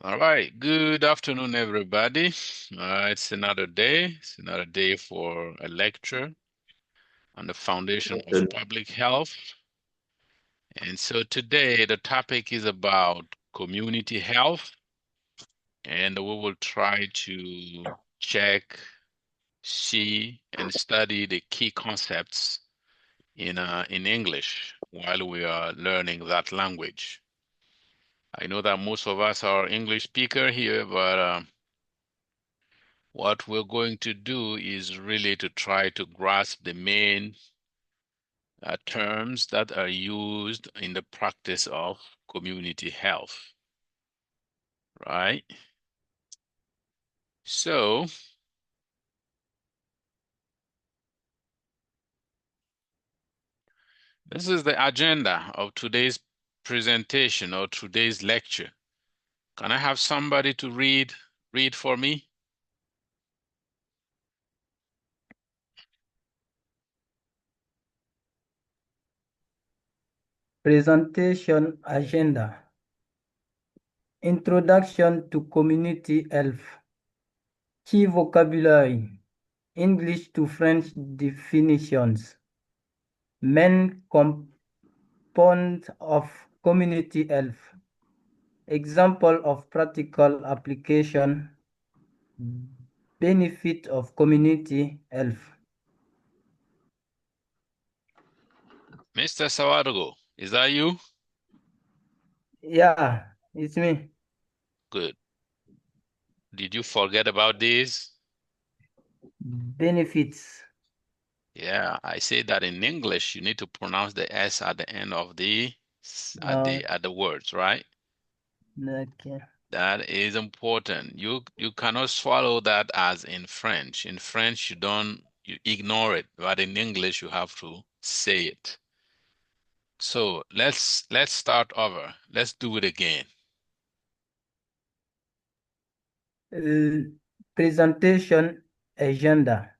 All right. Good afternoon, everybody. It's another day. It's another day for a lecture on the foundation of public health. And so today the topic is about community health, and we will try to check, see, and study the key concepts in English while we are learning that language. I know that most of us are English speaker here, but what we're going to do is really to try to grasp the main terms that are used in the practice of community health, right? So, this is the agenda of today's presentation or today's lecture. Can I have somebody to read for me? Presentation agenda. Introduction to community health. Key vocabulary. English to French definitions. Main component of community health. Example of practical application. Benefit of community health. Mr. Sawadogo, is that you? Yeah, it's me. Good. Did you forget about this? Benefits. Yeah, I say that in English, you need to pronounce the S at the end of the Uh, at the words, right? okay. That is important. You cannot swallow that as in French. In French, you ignore it, but in English, you have to say it. So let's start over. Let's do it again. Presentation agenda.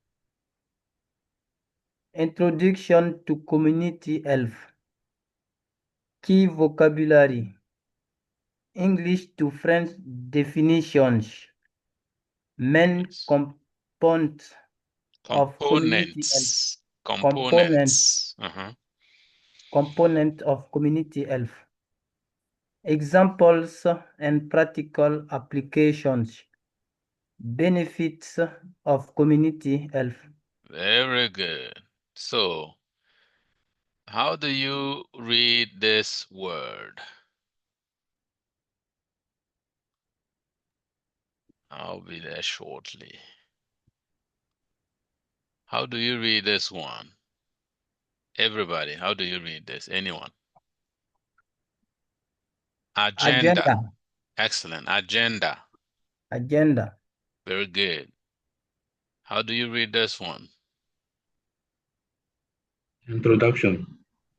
Introduction to community health. Key vocabulary. English to French definitions. Main Yes. components of community health. Components. Component, Components. component of community health. Examples and practical applications. Benefits of community health. Very good. So, how do you read this word? I'll be there shortly. How do you read this one? Everybody, how do you read this? Anyone? Agenda. Agenda. Excellent. Agenda. Agenda. Very good. How do you read this one? Introduction.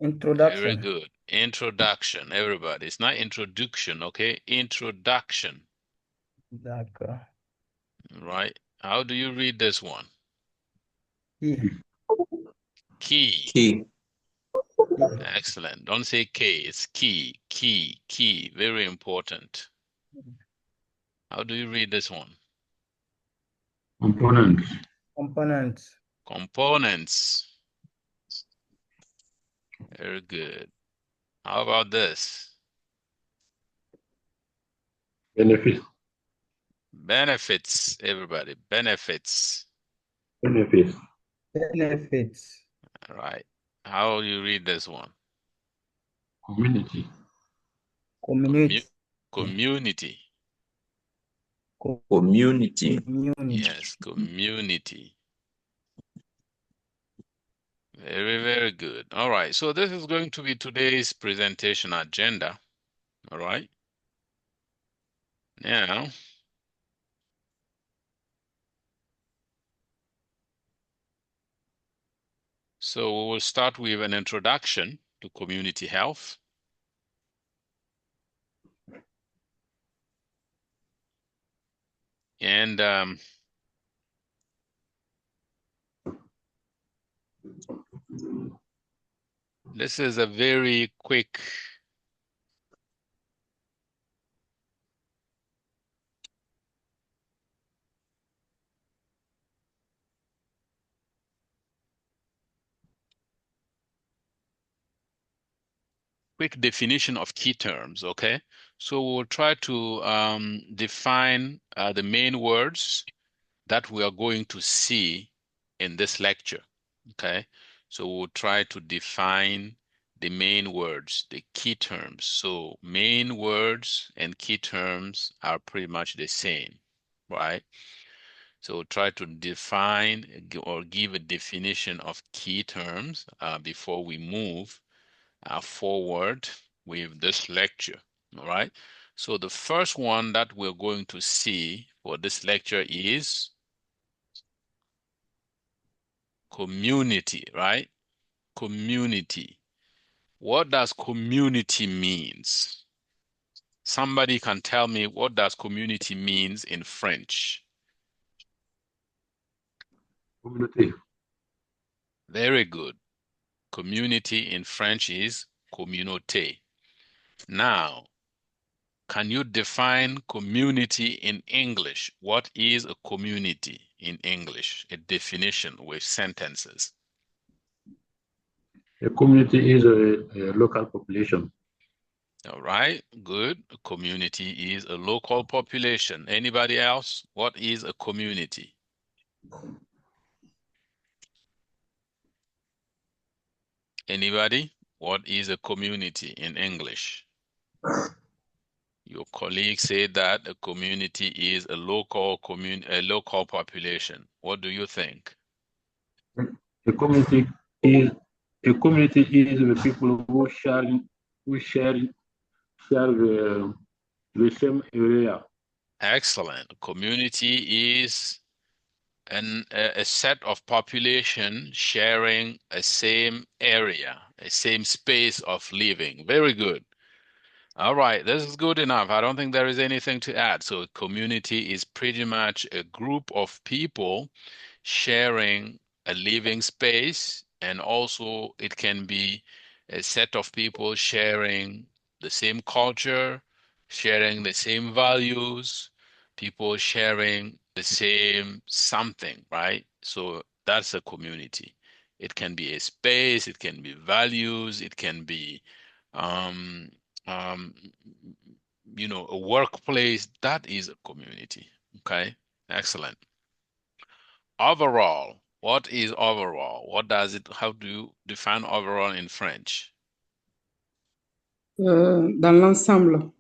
Very Introduction. good. Introduction. Everybody. It's not introduction, okay? Introduction. D'accord. Right? How do you read this one? Key. Key. Key. Excellent. Don't say K. It's key. Key. Key. Very important. How do you read this one? Components. Components. Components. Very good. How about this? Benefits. Benefits, everybody. Benefits. Benefits. Benefits. All right. How do you read this one? Community. Community. Community. Community. Yes, community. Very, very good. All right. So this is going to be today's presentation agenda. All right. Now, so we will start with an introduction to community health. And this is a very quick quick definition of key terms, okay? So we'll try to define the main words that we are going to see in this lecture, okay? So we'll try to define the main words, the key terms. So main words and key terms are pretty much the same, right? So we'll try to define or give a definition of key terms before we move forward with this lecture, all right? So the first one that we're going to see for this lecture is community, right? Community. What does community means? Somebody can tell me what does community means in French? Community. Very good. Community in French is communauté. Now, can you define community in English? What is a community in English? A definition with sentences. A community is a local population. All right, good. A community is a local population. Anybody else? What is a community? Anybody? What is a community in English? Your colleague said that a community is a local population. What do you think? A community is the people who share the same area. Excellent. Community is a set of population sharing a same area, a same space of living. Very good. All right, this is good enough. I don't think there is anything to add. So community is pretty much a group of people sharing a living space, and also it can be a set of people sharing the same culture, sharing the same values, people sharing the same something, right? So that's a community. It can be a space, it can be values, it can be um, um, a workplace. That is a community. Okay, excellent. Overall, what is overall? How do you define overall in French? Dans l'ensemble.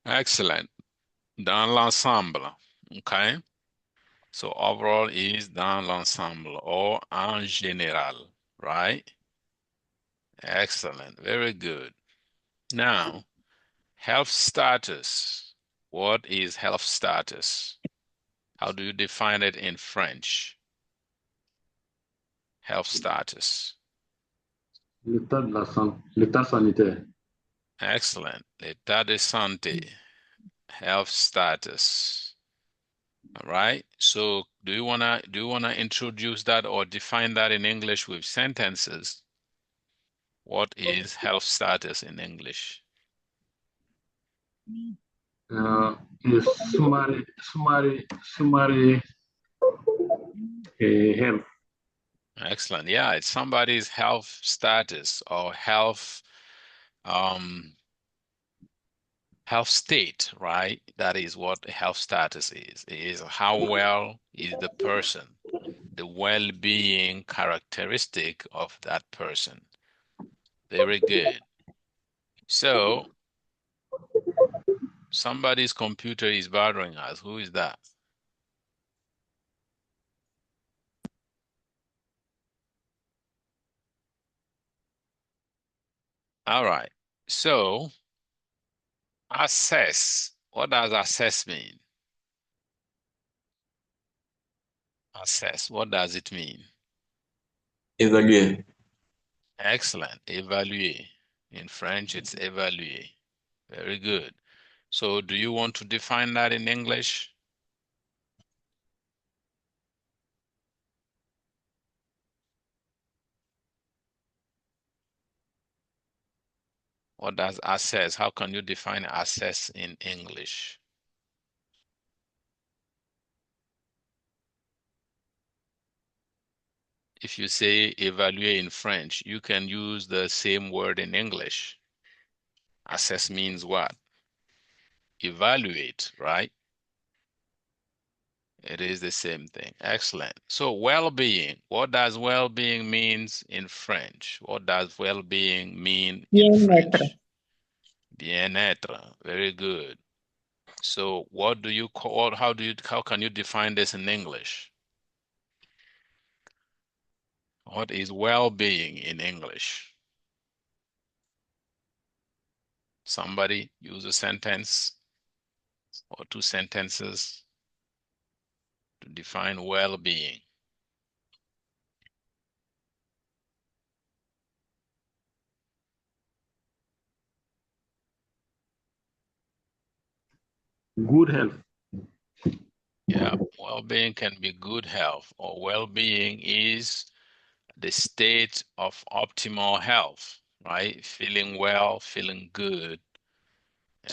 Excellent. Dans l'ensemble. Okay. So overall is dans l'ensemble or en général, right? Excellent. Very good. Now, health status. What is health status? How do you define it in French? Health status. L'état sanitaire. Excellent. L'état de santé. Health status. All right. So do you wanna introduce that or define that in English with sentences? What is health status in English? Is summary health. Excellent. Yeah, it's somebody's health status or um health state, right? That is what health status is. It is how well is the person, the well-being characteristic of that person. Very good. So somebody's computer is bothering us. Who is that? All right. So assess. What does assess mean? Assess. What does it mean? Évaluer. Excellent. Évaluer. In French, it's évaluer. Very good. So do you want to define that in English? What does assess? How can you define assess in English? If you say évaluer in French, you can use the same word in English. Assess means what? Evaluate, right? It is the same thing. Excellent. So well-being. What does well-being means in French? What does well-being mean in French? Bien-être. Very good. So what do you call, how can you define this in English? What is well-being in English? Somebody use a sentence or two sentences to define well-being. Good health. Yeah, well-being can be good health, or well-being is the state of optimal health, right? Feeling well, feeling good,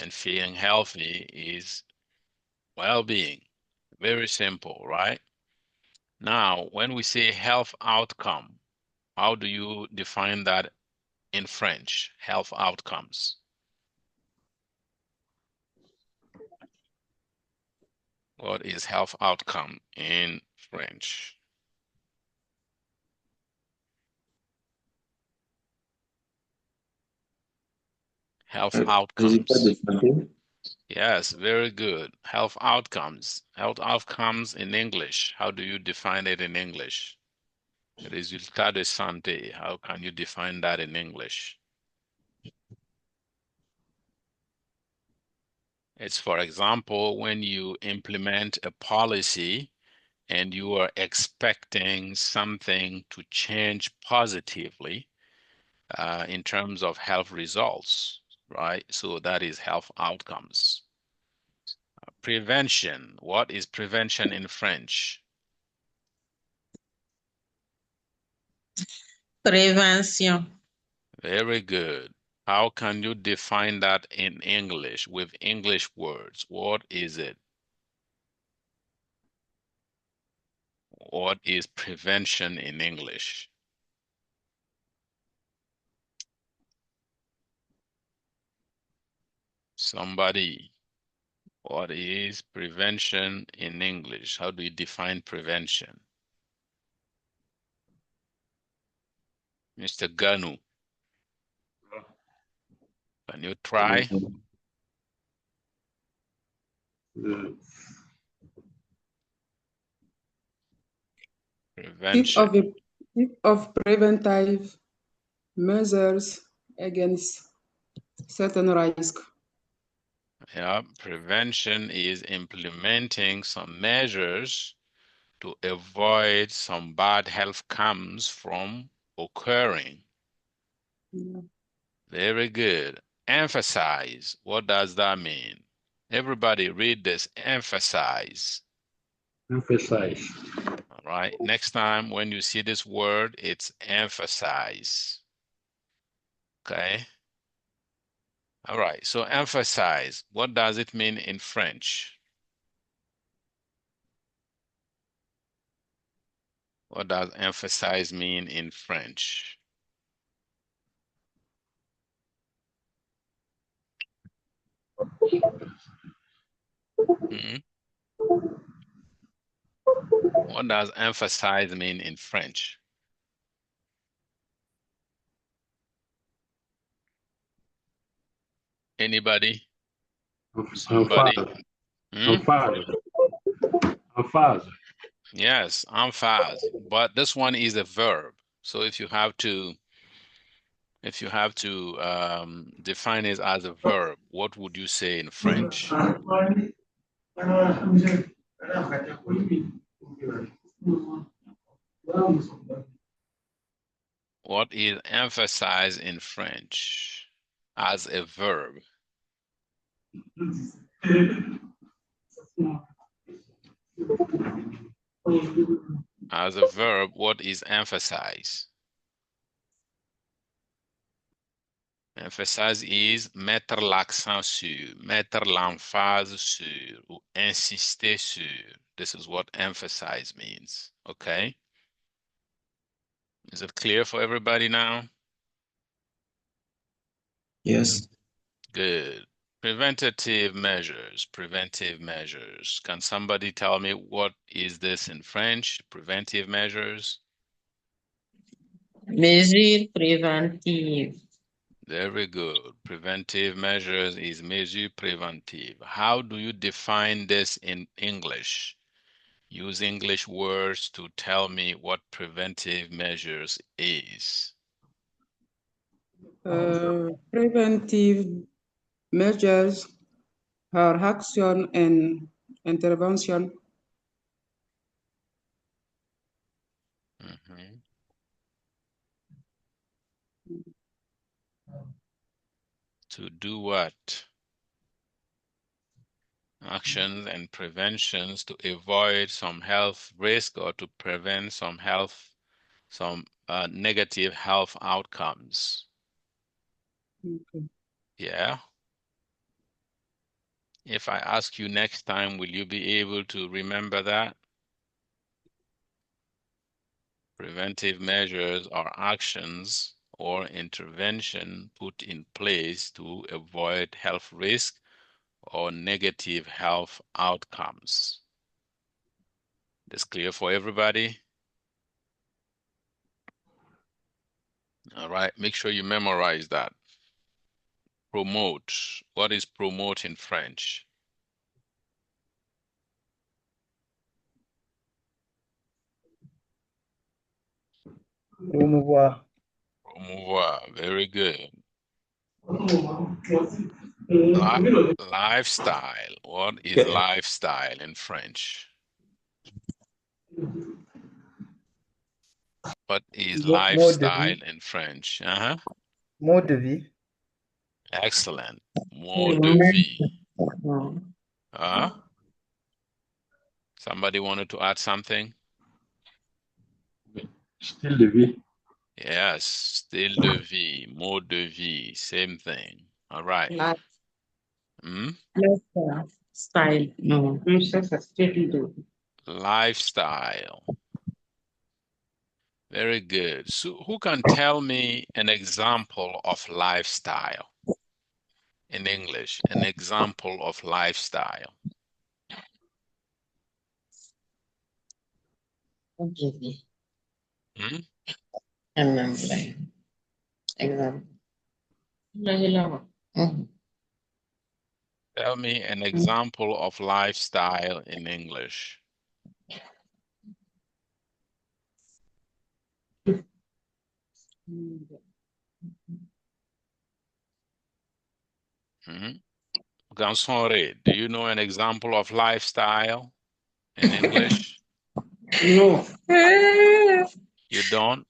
and feeling healthy is well-being. Very simple, right? Now, when we say health outcome, how do you define that in French? Health outcomes. What is health outcome in French? Health Résultat de outcomes. santé. Yes, very good. Health outcomes. Health outcomes in English. How do you define it in English? Résultat de santé. How can you define that in English? It's, for example, when you implement a policy and you are expecting something to change positively in terms of health results, right? So that is health outcomes. Prevention. What is prevention in French? Prévention. Very good. How can you define that in English with English words? What is it? What is prevention in English? Somebody, what is prevention in English? How do you define prevention? Mr. Ganu, can you try? Prevention. Type of preventive measures against certain risk. Yeah, prevention is implementing some measures to avoid some bad health comes from occurring. Yeah. Very good. Emphasize. What does that mean? Everybody read this. Emphasize. Emphasize. All right. Next time when you see this word, it's emphasize. Okay. All right. So emphasize. What does it mean in French? What does emphasize mean in French? Hmm? What does emphasize mean in French? Anybody? Somebody? Hmm? Emphase. Yes, emphase. But this one is a verb. So if you have to define it as a verb, what would you say in French? What is emphasize in French as a verb? As a verb, what is emphasize? Emphasize is mettre l'accent sur, mettre l'emphase sur, ou insister sur. This is what emphasize means, okay? Is it clear for everybody now? Yes. Good. Preventative measures. Preventive measures. Can somebody tell me what is this in French? Preventive measures. Mesures préventives. Very good. Preventive measures is mesure préventive. How do you define this in English? Use English words to tell me what preventive measures is. Preventive measures are action and intervention Mhm. To do what? Actions and preventions to avoid some health risk or to prevent some negative health outcomes. Okay. Yeah. If I ask you next time, will you be able to remember that? Preventive measures are actions or intervention put in place to avoid health risk or negative health outcomes. This clear for everybody? All right, make sure you memorize that. Promote. What is promote in French? Promouvoir. Promouvoir. Very good. Lifestyle. What is lifestyle in French? What is Mode de lifestyle vie. in French? Mode de vie. Excellent. Mode de vie. Somebody wanted to add something? Still the V. Yes, style de vie, mode de vie, same thing. All right. Style. No, ça style de Lifestyle. Very good. So who can tell me an example of lifestyle in English? An example of lifestyle. vie. Hmm? Example. Tell me an example of lifestyle in English. Hmm? Gansonre, do you know an example of lifestyle in English? No. You don't?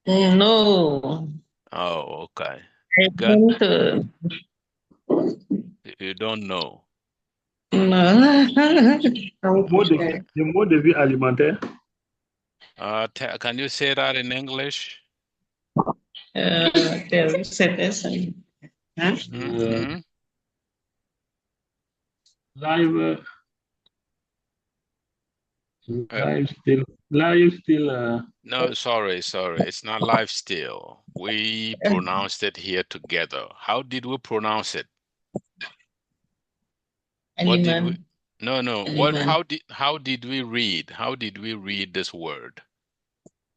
No. Oh, okay. I Good. don't. You don't know. No. Okay. Le mode de vie alimentaire. Can you say that in English? C'était ça. Hein? Mm-hmm. Live, live still. No, sorry. It's not life still. We pronounced it here together. How did we pronounce it? What did we? No. What? How did we read? How did we read this word?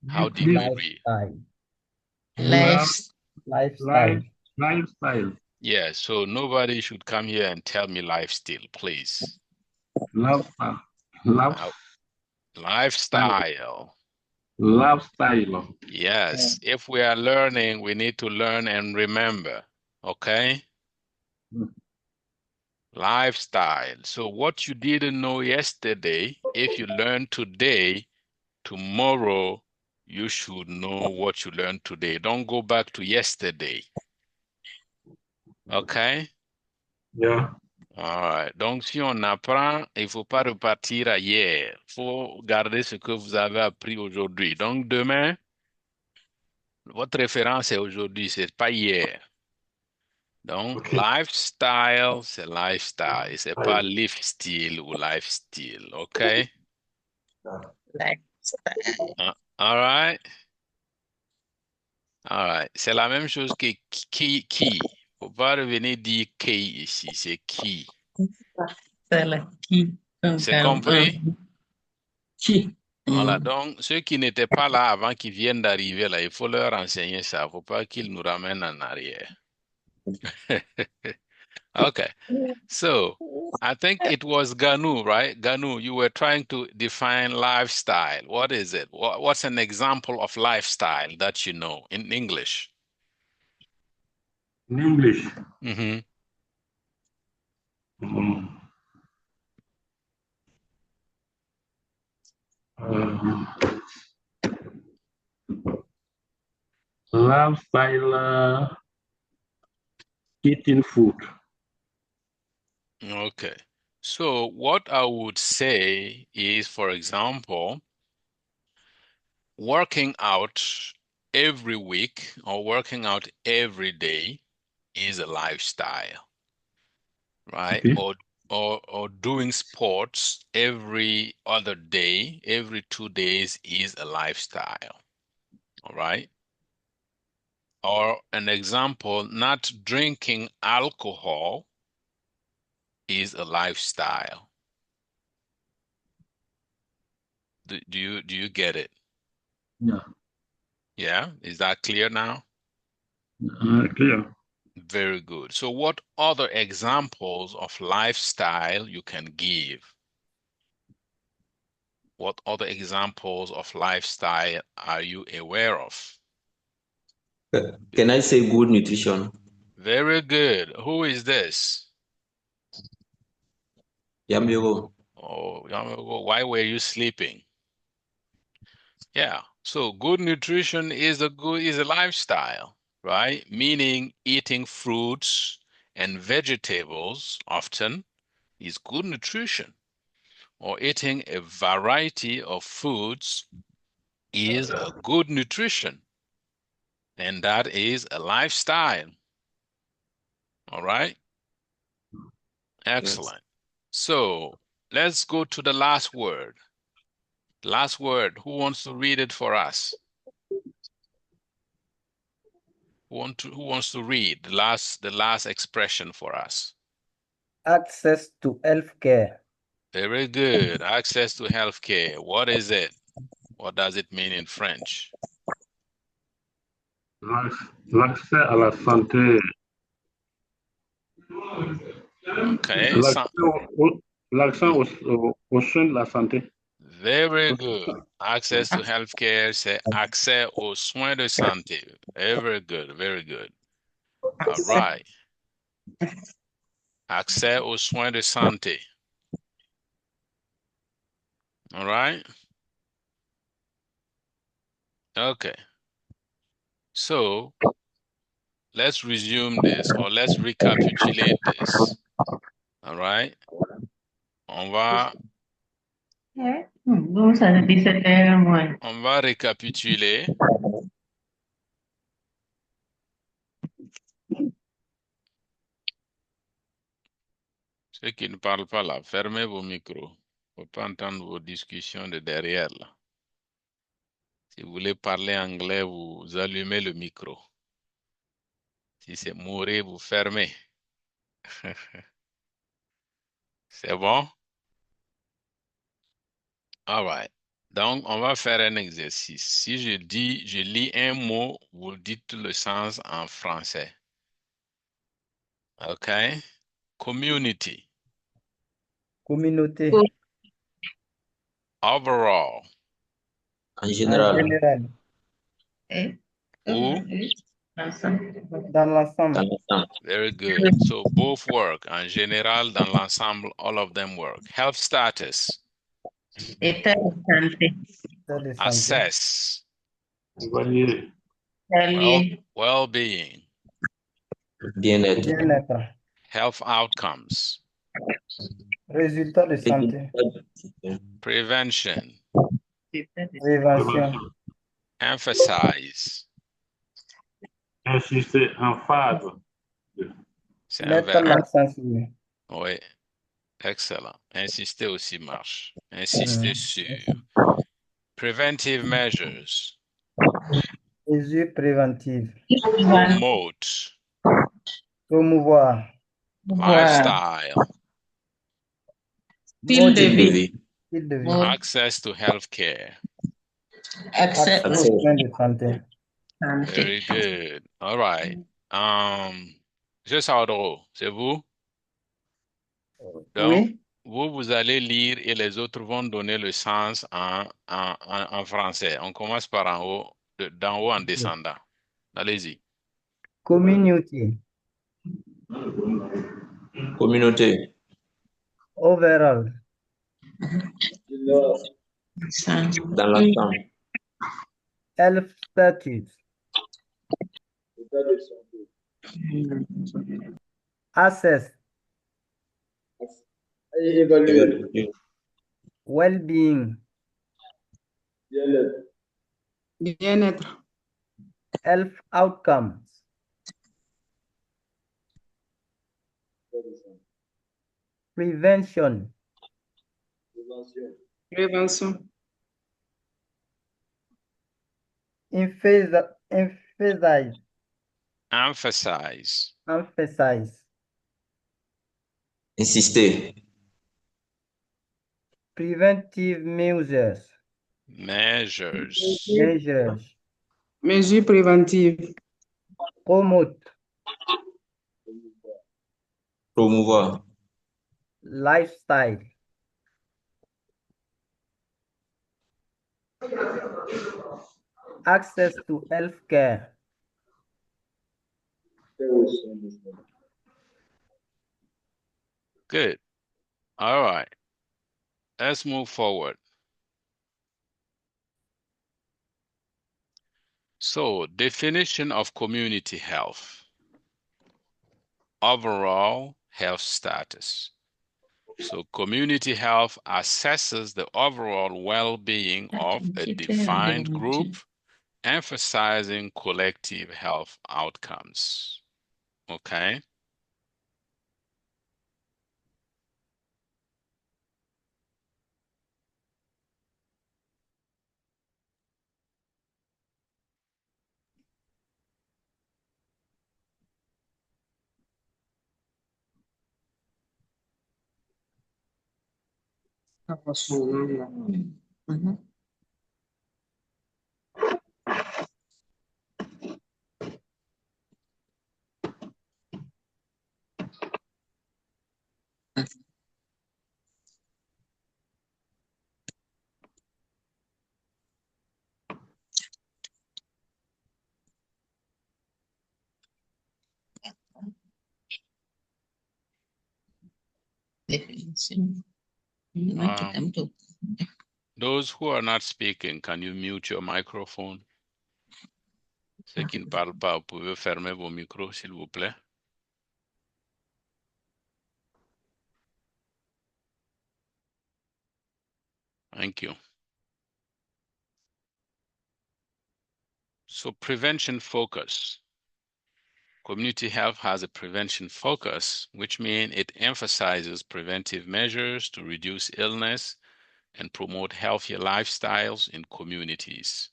How did we read? Lifestyle. Lifestyle. Lifestyle. Yeah, so nobody should come here and tell me life still, please. Lifestyle. Lifestyle. Lifestyle. Yes, if we are learning, we need to learn and remember, okay? Lifestyle. So what you didn't know yesterday, if you learn today, tomorrow you should know what you learned today. Don't go back to yesterday. Okay? Yeah. All right. Donc, si on apprend, il faut pas repartir à hier. Il faut garder ce que vous avez appris aujourd'hui. Donc, demain, votre référence est aujourd'hui, c'est pas hier. Donc, Okay. lifestyle, c'est lifestyle. C'est pas live style ou lifestyle. OK? Lifestyle. All right. All right. C'est la même chose que qui. Faut pas revenir dire qui ici, c'est qui. C'est le qui. Donc, C'est compris? qui. Voilà, donc ceux qui n'étaient pas là avant qu'ils viennent d'arriver là, il faut leur enseigner ça. Il ne faut pas qu'ils nous ramènent en arrière. Okay, so I think it was Ganu, right? Ganu, you were trying to define lifestyle. What is it? What's an example of lifestyle that you know in English? In English. Mm-hmm. Um, lifestyle, eating food. Okay. So what I would say is, for example, working out every week or working out every day is a lifestyle, right? Okay. Or doing sports every other day, every 2 days is a lifestyle. All right. Or an example, not drinking alcohol is a lifestyle. Do you get it? Yeah. Yeah, is that clear now? Clear. Very good. So what other examples of lifestyle you can give? What other examples of lifestyle are you aware of? Can I say good nutrition? Very good. Who is this? Yamiro. Oh, why were you sleeping? Yeah. So good nutrition is a lifestyle, right? Meaning eating fruits and vegetables often is good nutrition, or eating a variety of foods is a good nutrition, and that is a lifestyle. All right? Excellent. So let's go to the last word. Last word. Who wants to read it for us? Who wants to read the last expression for us? Access to healthcare. Very good. Access to healthcare. What is it? What does it mean in French? L'accès à la santé. Okay. L'accès aux soins de la santé. Very good. Access to healthcare, c'est accès aux soins de santé. Very good, very good. All right. Accès aux soins de santé. All right. Okay. So let's resume this, or let's recapitulate this. All right. On va Bon, ça fait 17 heures, moi. On va récapituler. Ceux qui ne parlent pas là, fermez vos micros. Il ne faut pas entendre vos discussions de derrière là. Si vous voulez parler anglais, vous allumez le micro. Si c'est mourir, vous fermez. C'est bon? All right. Donc, on va faire un exercice. Si je lis un mot, vous dites le sens en français. OK? Community. Communauté. Overall. En En général. général. Ou? Dans l'ensemble. Very good. So both work. En général, dans l'ensemble, all of them work. Health status. État de santé. État de santé. Assess. Évaluer. Well-being. Bien-être. Bien-être. Health outcomes. Résultat de santé. Prevention. Prévention. Emphasize. Insister en phase. C'est un Mettre verbe. l'accent sur. Oui, excellent. Insister aussi marche. Insister sur. Preventive measures. Mesures préventives. Promote. Promouvoir. Lifestyle. Style de Style de vie. vie. Style de vie. Mode. Access to healthcare. Accès Accès aux aux soins de santé. santé. Very good. All right. Je Saudro, c'est vous? Donc, Oui. vous allez lire et les autres vont donner le sens en français. On commence par en haut, d'en haut en descendant. Allez-y. Communauté. Communauté. Overall. Dans l'ensemble. Health status. Access. Évaluer. Well-being. Bien-être. Health outcomes. Prevention. Prévention. Emphasize. Emphasize. Emphasize. Insister. Preventive measures. Measures. Measures. Mesures préventives. Promote. Promouvoir. Lifestyle. Access to healthcare. Good. All right. Let's move forward. So, definition of community health. Overall health status. So, community health assesses the overall well-being of a defined group, emphasizing collective health outcomes. Okay? Mhm. Definition. Those who are not speaking, can you mute your microphone? Ceux qui ne parlent pas, vous pouvez fermer vos micros, s'il vous plaît. Thank you. So prevention focus. Community health has a prevention focus, which means it emphasizes preventive measures to reduce illness and promote healthier lifestyles in communities.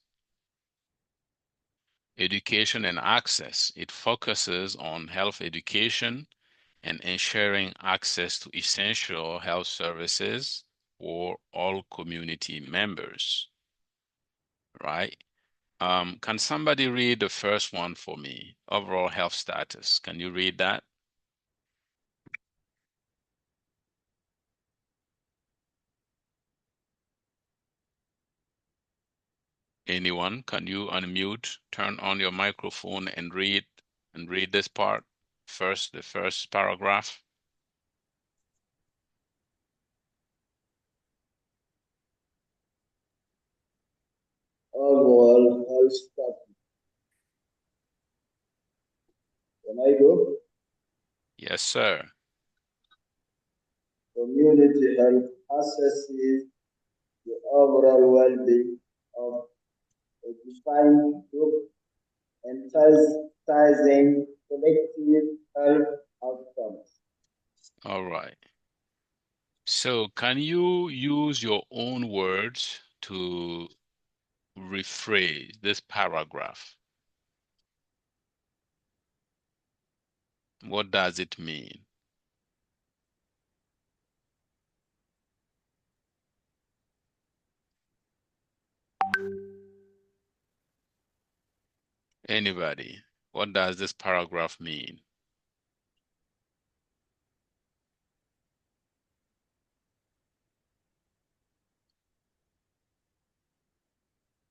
Education and access. It focuses on health education and ensuring access to essential health services for all community members, right? Can somebody read the first one for me? Overall health status. Can you read that? Anyone? Can you unmute, turn on your microphone and read this part first, the first paragraph? Overall health status. Can I go? Yes, sir. Community health assesses the overall well-being of a defined group, emphasizing collective health outcomes. All right. So can you use your own words to rephrase this paragraph? What does it mean? Anybody? What does this paragraph mean?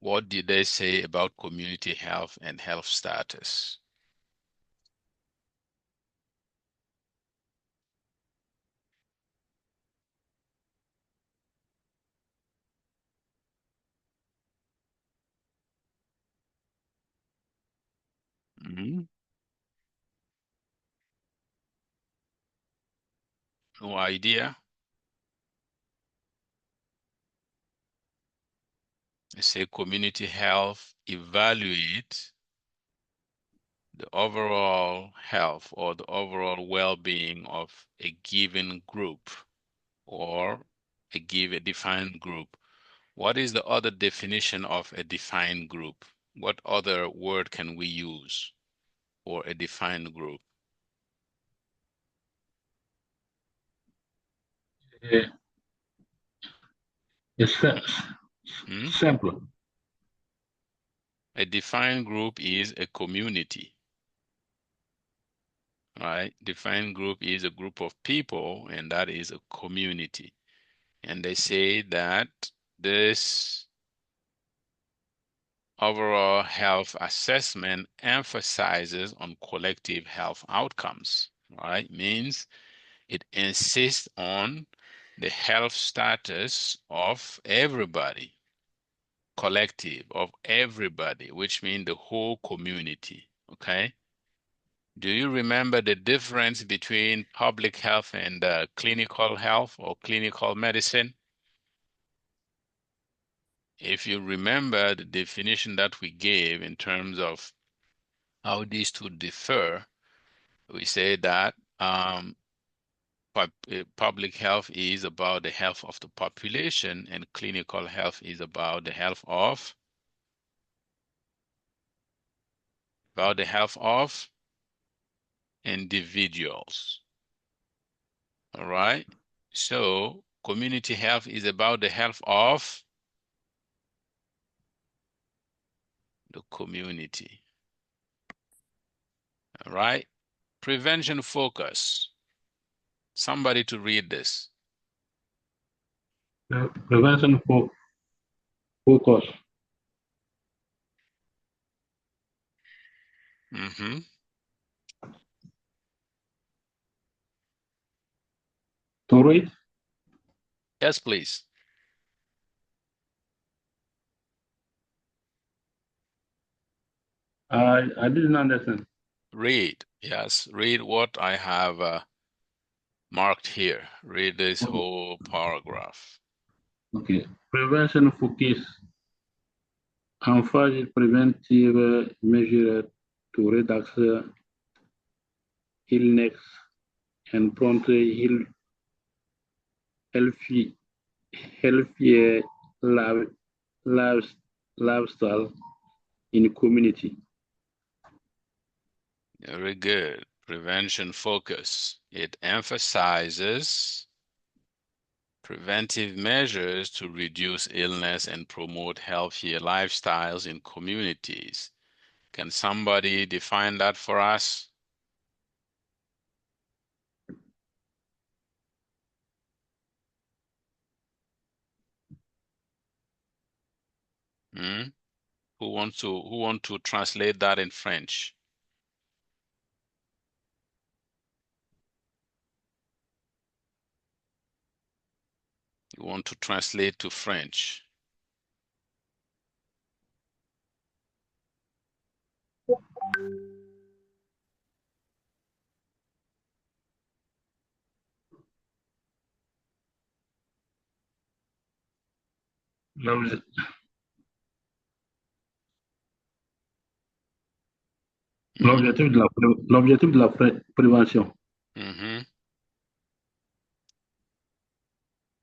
What did they say about community health and health status? Mhm. No idea? They say community health evaluate the overall health or the overall well-being of a given group or a given defined group. What is the other definition of a defined group? What other word can we use for a defined group? It's Hmm? simple. A defined group is a community, right? Defined group is a group of people, and that is a community. And they say that this overall health assessment emphasizes on collective health outcomes, right? Means it insists on the health status of everybody, collective of everybody, which means the whole community, okay? Do you remember the difference between public health and clinical health or clinical medicine? If you remember the definition that we gave in terms of how these two differ, we say that public health is about the health of the population and clinical health is about the health of individuals. All right. So community health is about the health of the community. All right. Prevention focus. Somebody to read this. Prevention focus. Mm-hmm. To read, Yes, please. I didn't understand. Read. Yes, read what I have marked here. Read this Okay. whole paragraph. Okay. Prevention focus emphasise preventive measures to reduce illness and promote healthy, healthier lifestyle in community. Very good. Prevention focus. It emphasizes preventive measures to reduce illness and promote healthier lifestyles in communities. Can somebody define that for us? Hmm? Who want to translate that in French? You want to translate to French? L'obje- L'objectif de la prévention. Mm-hmm.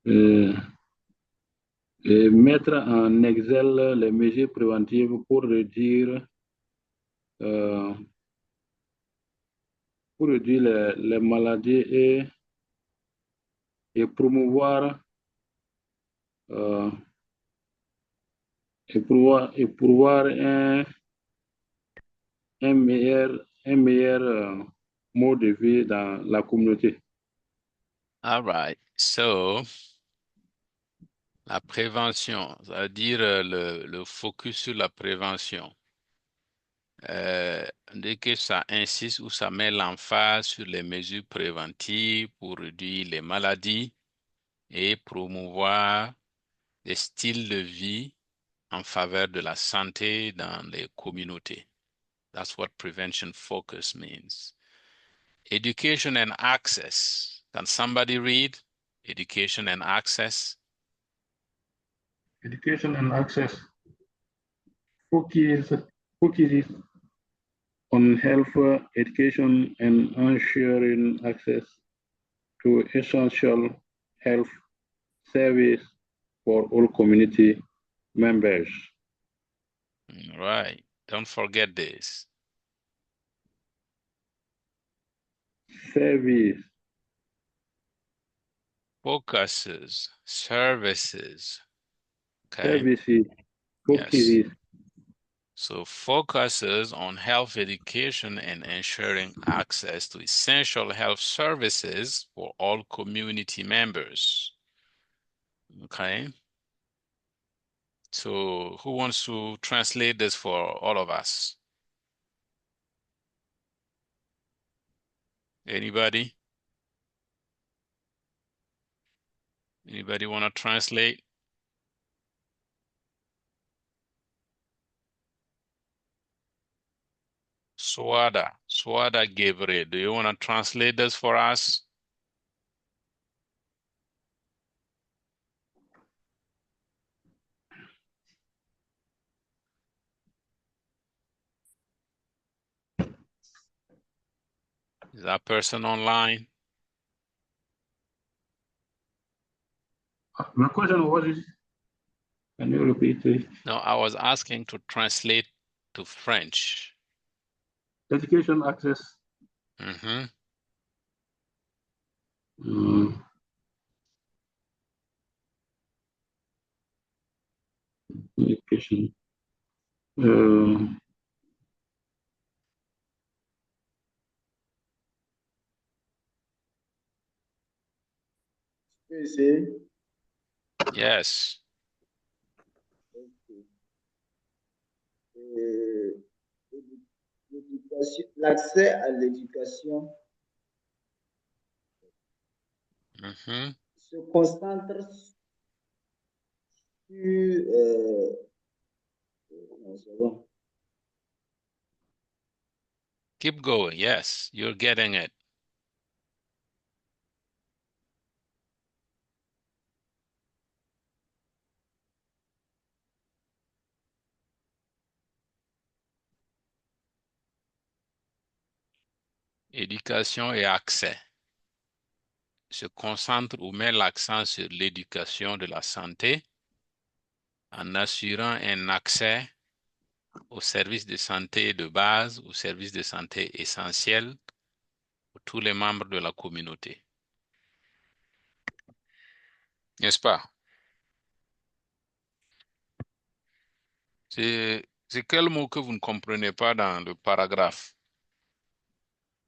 euh, et mettre en exergue les mesures préventives pour réduire pour réduire les maladies et promouvoir, euh, et pourvoir un meilleur mode de vie dans la communauté. All right. So, la prévention, c'est-à-dire le focus sur la prévention. Dès que ça insiste ou ça met l'emphase sur les mesures préventives pour réduire les maladies et promouvoir des styles de vie en faveur de la santé dans les communautés. That's what prevention focus means. Education and access. Can somebody read? Education and access. Education and access focuses on health education and ensuring access to essential health service for all community members. All right. Don't forget this. Service, Focuses, services. Okay. services, Yes. focuses So focuses on health education and ensuring access to essential health services for all community members. Okay. So who wants to translate this for all of us? Anybody? Anybody want to translate? Swada Gabriel, do you want to translate this for us? Is that person online? My question was, can you repeat it? No, I was asking to translate to French. Education access. Mm-hmm. Education. Yes. L'accès à l'éducation Mm-hmm. se concentre sur non, c'est bon. Keep going. Yes, you're getting it. Éducation et accès se concentre ou met l'accent sur l'éducation de la santé en assurant un accès aux services de santé de base, aux services de santé essentiels pour tous les membres de la communauté. N'est-ce pas? C'est quel mot que vous ne comprenez pas dans le paragraphe?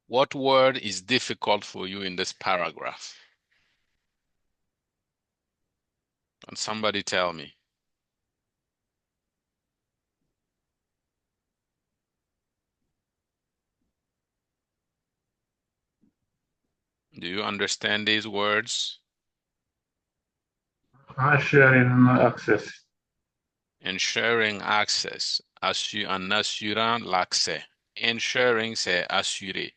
What word is difficult for you in this paragraph? Can somebody tell me? Do you understand these words? Sharing access. Ensuring access, en assurant l'accès. Ensuring, c'est assurer.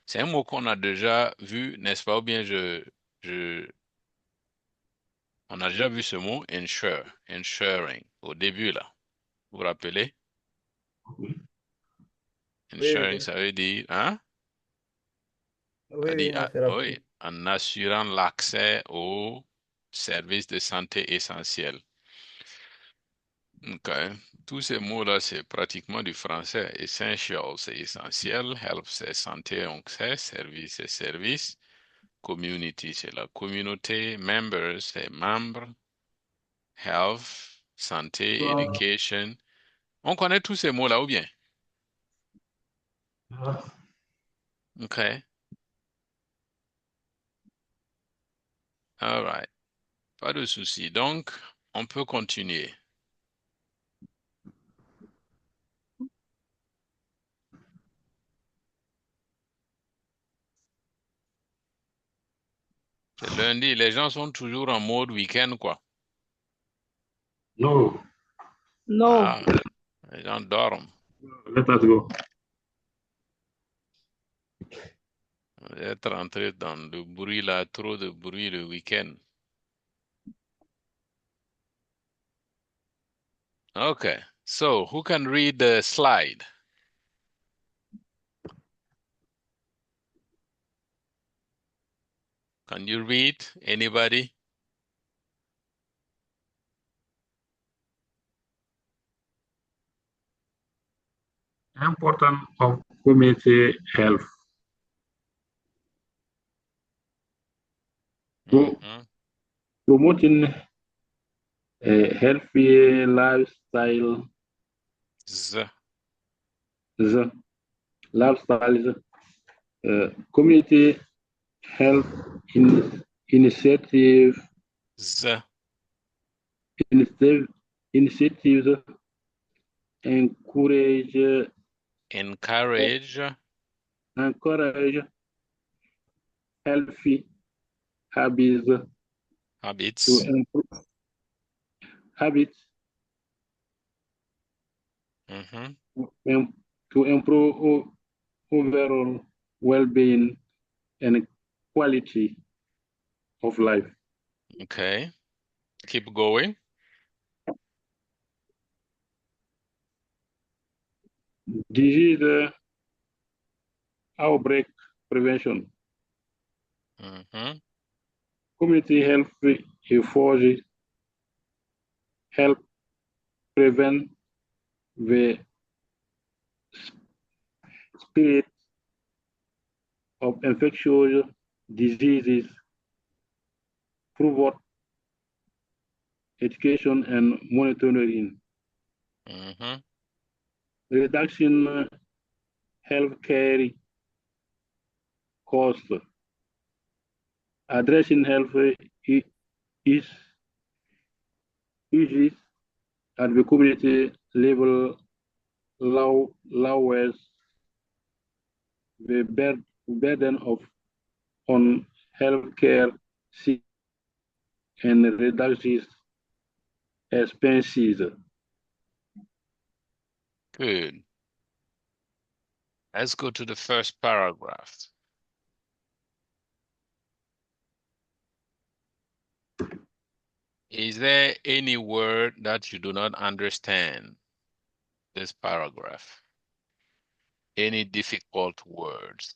C'est un mot qu'on a déjà vu, n'est-ce pas? Ou bien on a déjà vu ce mot, ensure, ensuring, au début là. Vous vous rappelez? Ensuring, Oui, ça veut dire, hein? oui, Ça oui, dit, on se oui, rappelle. en assurant l'accès aux services de santé essentiels. OK. Tous ces mots-là, c'est pratiquement du français. Essential, c'est essentiel. Help, c'est santé, donc c'est service, c'est service. Community, c'est la communauté. Members, c'est membres. Health, santé, education. On connaît tous ces mots-là ou bien? OK. All right. Pas de souci. Donc, on peut continuer. C'est lundi. Les gens sont toujours en mode week-end, quoi. No, No. Ah, les gens dorment. let us go. Vous êtes rentré dans le bruit là, trop de bruit le week-end. Okay, so who can read the slide? Can you read? Anybody? Importance of community health. Mhm. Promoting a healthy lifestyle, Z. lifestyles, community health initiative, Z. initiatives encourage Encourage healthy habits to habits. improve habits Mhm. to improve overall well-being and quality of life. Okay, keep going. Disease outbreak prevention. Mhm. Community health efforts help prevent the spread of infectious diseases, promote education and monitoring, Mhm. reduction healthcare costs, addressing health is issues at the community level lowers the burden of on healthcare and reduces expenses. Good. Let's go to the first paragraph. Is there any word that you do not understand? This paragraph. Any difficult words?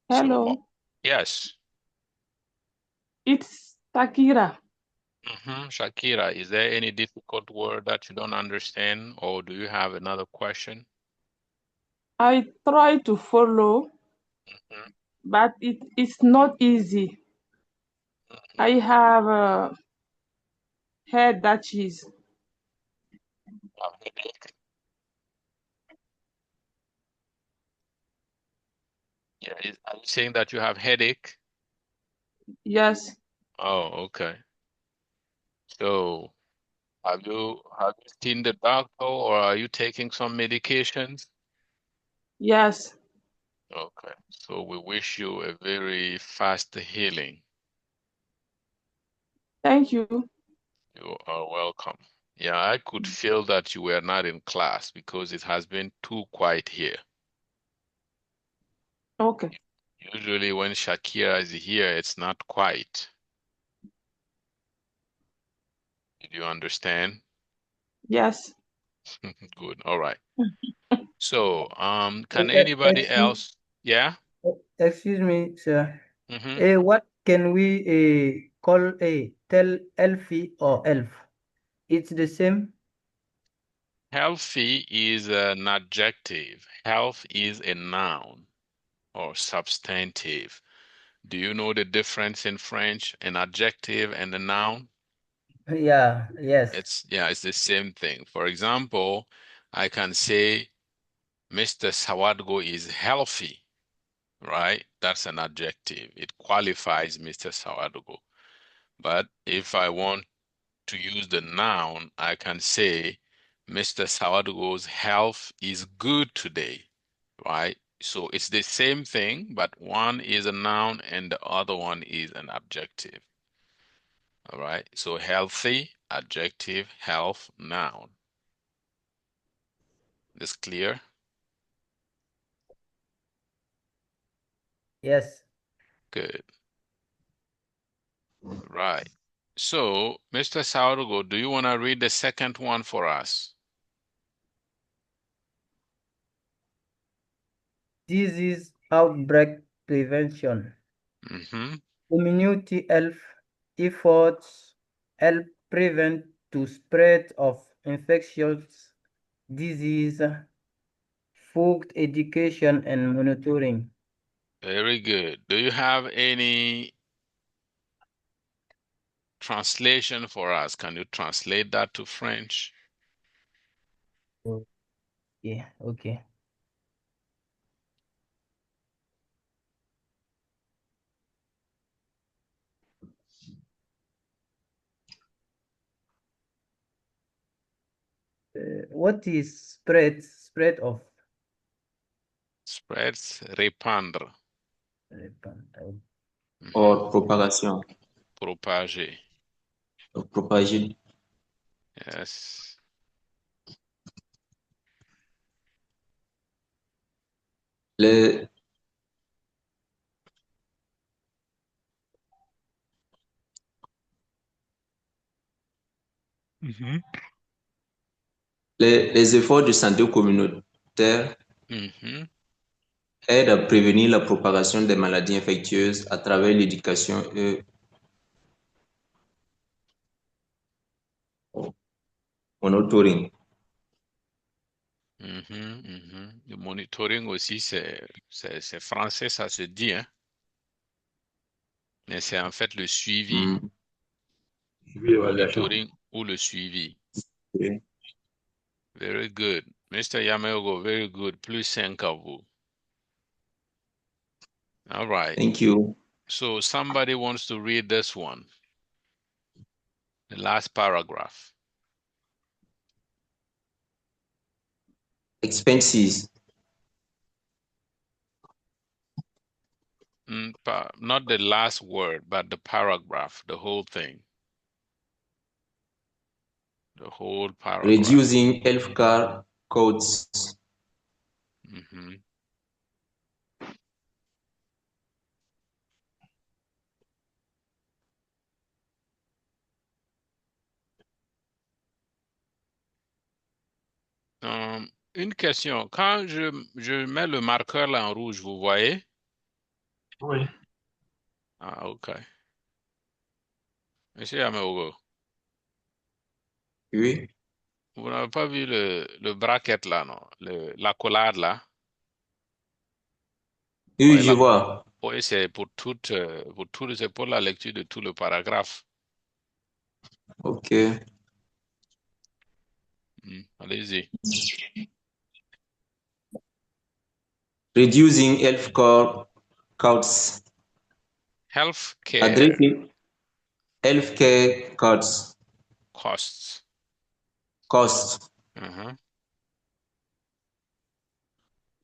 Hello. Yes. It's Takira. Shakira, is there any difficult word that you don't understand, or do you have another question? I try to follow, Mhm. but it's not easy. I have a head that is. Have headache? Yeah, are you saying that you have headache? Yes, Oh, okay. So have you seen the doctor, or are you taking some medications? yes. Okay. So we wish you a very fast healing. Thank you. You are welcome. Yeah, I could feel that you were not in class because it has been too quiet here. Okay. Usually when Shakira is here, it's not quiet. Did you understand? Yes. Good. All right. So, can anybody else? Yeah. Excuse me, sir. Mm-hmm. What can we call tell Elfie or elf? It's the same. Healthy is an adjective. Health is a noun or substantive. Do you know the difference in French, an adjective and a noun? Yeah, yes. It's the same thing. For example, I can say Mr. Sawadgo is healthy, right? That's an adjective. It qualifies Mr. Sawadgo. But if I want to use the noun, I can say Mr. Sawadgo's health is good today, right? So it's the same thing, but one is a noun and the other one is an adjective. All right. So healthy, adjective, health, noun. This clear? Yes. Good. Right. So, Mr. Sawadgo, do you want to read the second one for us? Disease outbreak prevention. Mm-hmm. Community health efforts help prevent the spread of infectious disease, food education and monitoring. Very good. Do you have any translation for us? Can you translate that to French? Yeah, okay. What is spread of? Spreads, répandre. or Mhm. propagation, Propager. propager. Yes. Les, Mhm. les efforts de santé communautaire Mhm. aident à prévenir la propagation des maladies infectieuses à travers l'éducation et monitoring. Mhm. Mhm. Le monitoring aussi, c'est français, ça se dit, hein? Mais c'est en fait le suivi. Mm. Suivi, évaluation. Monitoring ou le suivi. Okay. Very good. Mr. Yameogo, very good. Plus 5 à vous. All right. Thank you. So somebody wants to read this one. The last paragraph. Expenses. Not the last word, but the paragraph, the whole thing. The whole paragraph. Reducing healthcare costs. Mhm. Une question. Quand je mets le marqueur là en rouge, vous voyez? Oui. Ah, OK. Monsieur Yameogo, Oui. vous n'avez pas vu le bracket là, non? L'accolade là? Oui, Oui, je vois. oui, c'est c'est pour la lecture de tout le paragraphe. OK. Allez-y. Reducing healthcare costs. Health care Addressing healthcare costs. costs. Costs. Uh-huh.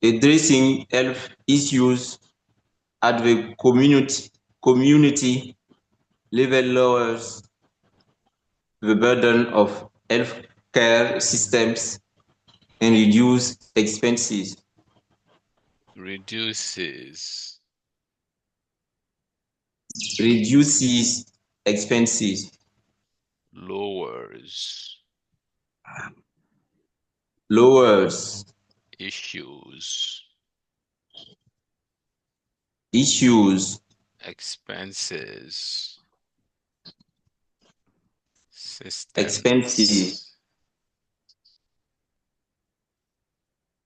Addressing health issues at the community level lowers the burden of healthcare systems and reduce expenses. Reduces. Reduces expenses. Lowers. lowers, issues, issues, expenses, expenses, systems,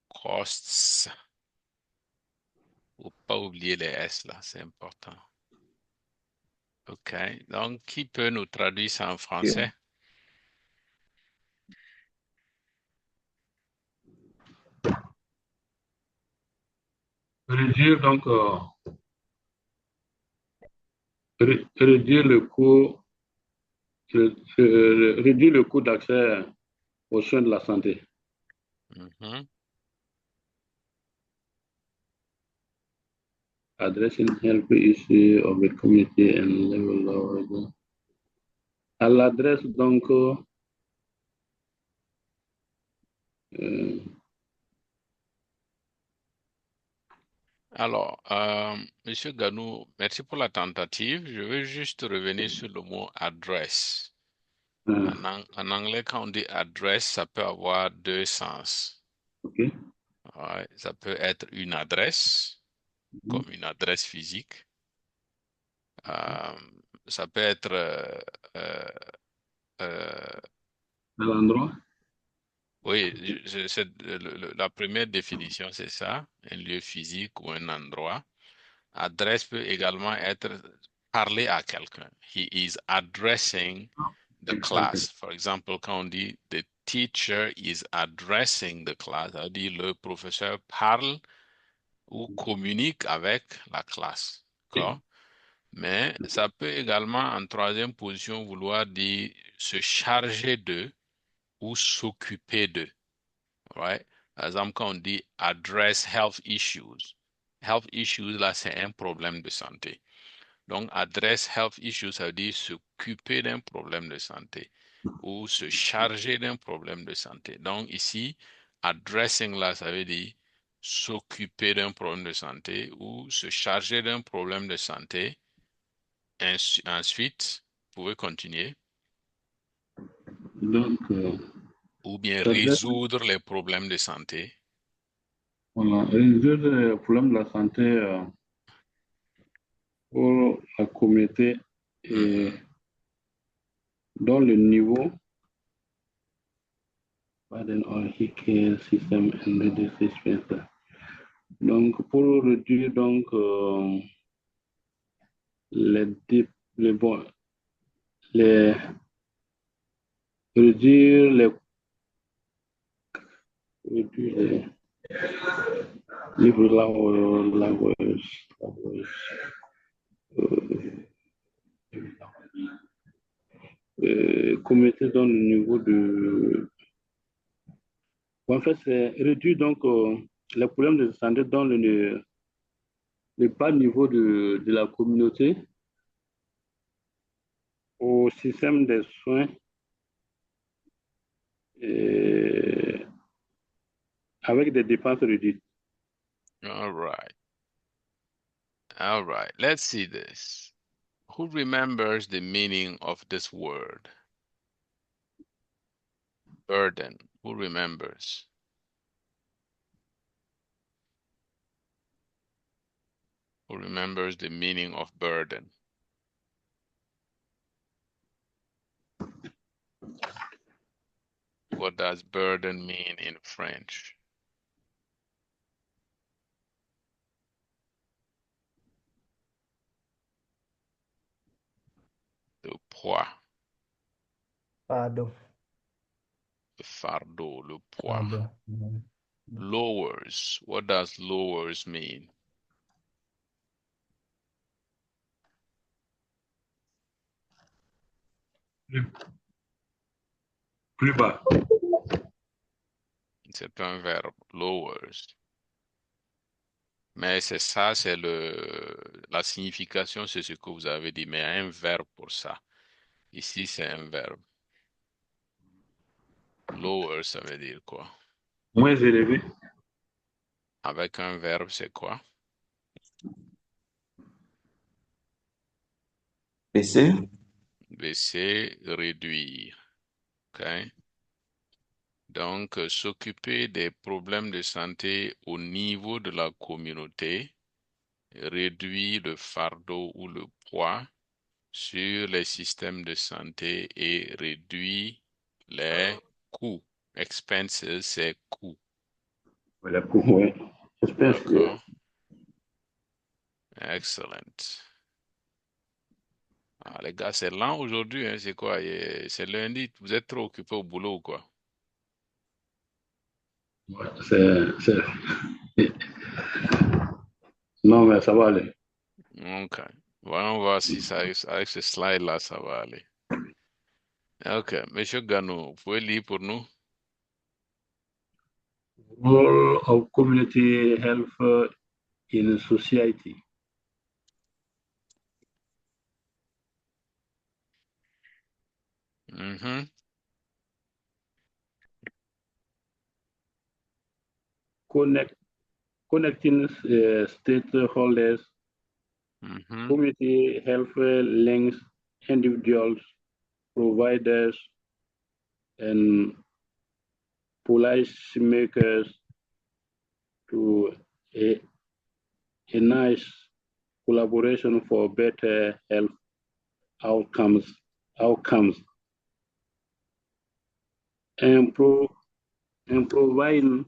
costs. Faut pas oublier les S là, c'est important. OK. Donc, qui peut nous traduire ça en français? Réduire donc, réduire le coût, réduire le coût d'accès aux soins de la santé. Mhm. Addressing health issue of the community and level of... À l'adresse donc, Alors, Monsieur Ganou, merci pour la tentative. Je veux juste revenir sur le mot adresse. En anglais, quand on dit adresse, ça peut avoir deux sens. OK. Ouais, ça peut être une adresse, comme une adresse physique. Ça peut être euh, À l'endroit. oui, la première définition, c'est ça, un lieu physique ou un endroit. Adresse peut également être parler à quelqu'un. He is addressing the OK. class. For example, quand on dit the teacher is addressing the class, ça veut dire le professeur parle ou communique avec la classe. D'accord? Mais ça peut également, en troisième position, vouloir dire se charger de ou s'occuper de. Right? Par exemple, quand on dit address health issues, là, c'est un problème de santé. Donc, address health issues, ça veut dire s'occuper d'un problème de santé ou se charger d'un problème de santé. Donc, ici, addressing, là, ça veut dire s'occuper d'un problème de santé ou se charger d'un problème de santé. Ensuite, vous pouvez continuer. Donc, Ou bien s'adresse, résoudre les problèmes de santé. voilà, résoudre les problèmes de la santé pour la communauté et dans le niveau pardon, or care system and the dispenser. Donc, pour réduire donc, les, les, bon, les, réduire les, réduire les livres communauté dans le niveau de... En fait, c'est réduire donc les problèmes de santé dans le bas niveau de la communauté au système des soins avec des dépenses réduites. All right. All right. Let's see this. Who remembers the meaning of this word? Burden. Who remembers? Who remembers the meaning of burden? What does burden mean in French? Le poids, Pardon. le fardeau, le poids. Pardon. Lowers. What does lowers mean? Plus bas. C'est pas un verbe. Lowers. Mais c'est ça, c'est la signification, c'est ce que vous avez dit, mais il y a un verbe pour ça. Ici, c'est un verbe. Lower, ça veut dire quoi? Moins élevé. Avec un verbe, c'est quoi? baisser, Baisser, réduire. OK? Donc, s'occuper des problèmes de santé au niveau de la communauté réduit le fardeau ou le poids sur les systèmes de santé et réduit les coûts. Expenses, c'est coûts. Voilà, ouais. J'espère que D'accord. Excellent. Ah, les gars, c'est lent aujourd'hui, hein, c'est quoi? C'est lundi, vous êtes trop occupés au boulot ou quoi? c'est... Non, mais ça va aller. Ok. Voyons voir si ça, avec ce slide-là, ça va aller. Ok. Monsieur Gano, vous pouvez lire pour nous? Role of community health in society. Mhm. Connecting stakeholders, Mhm. community health links individuals, providers, and policymakers to a, a nice collaboration for better health outcomes and, and providing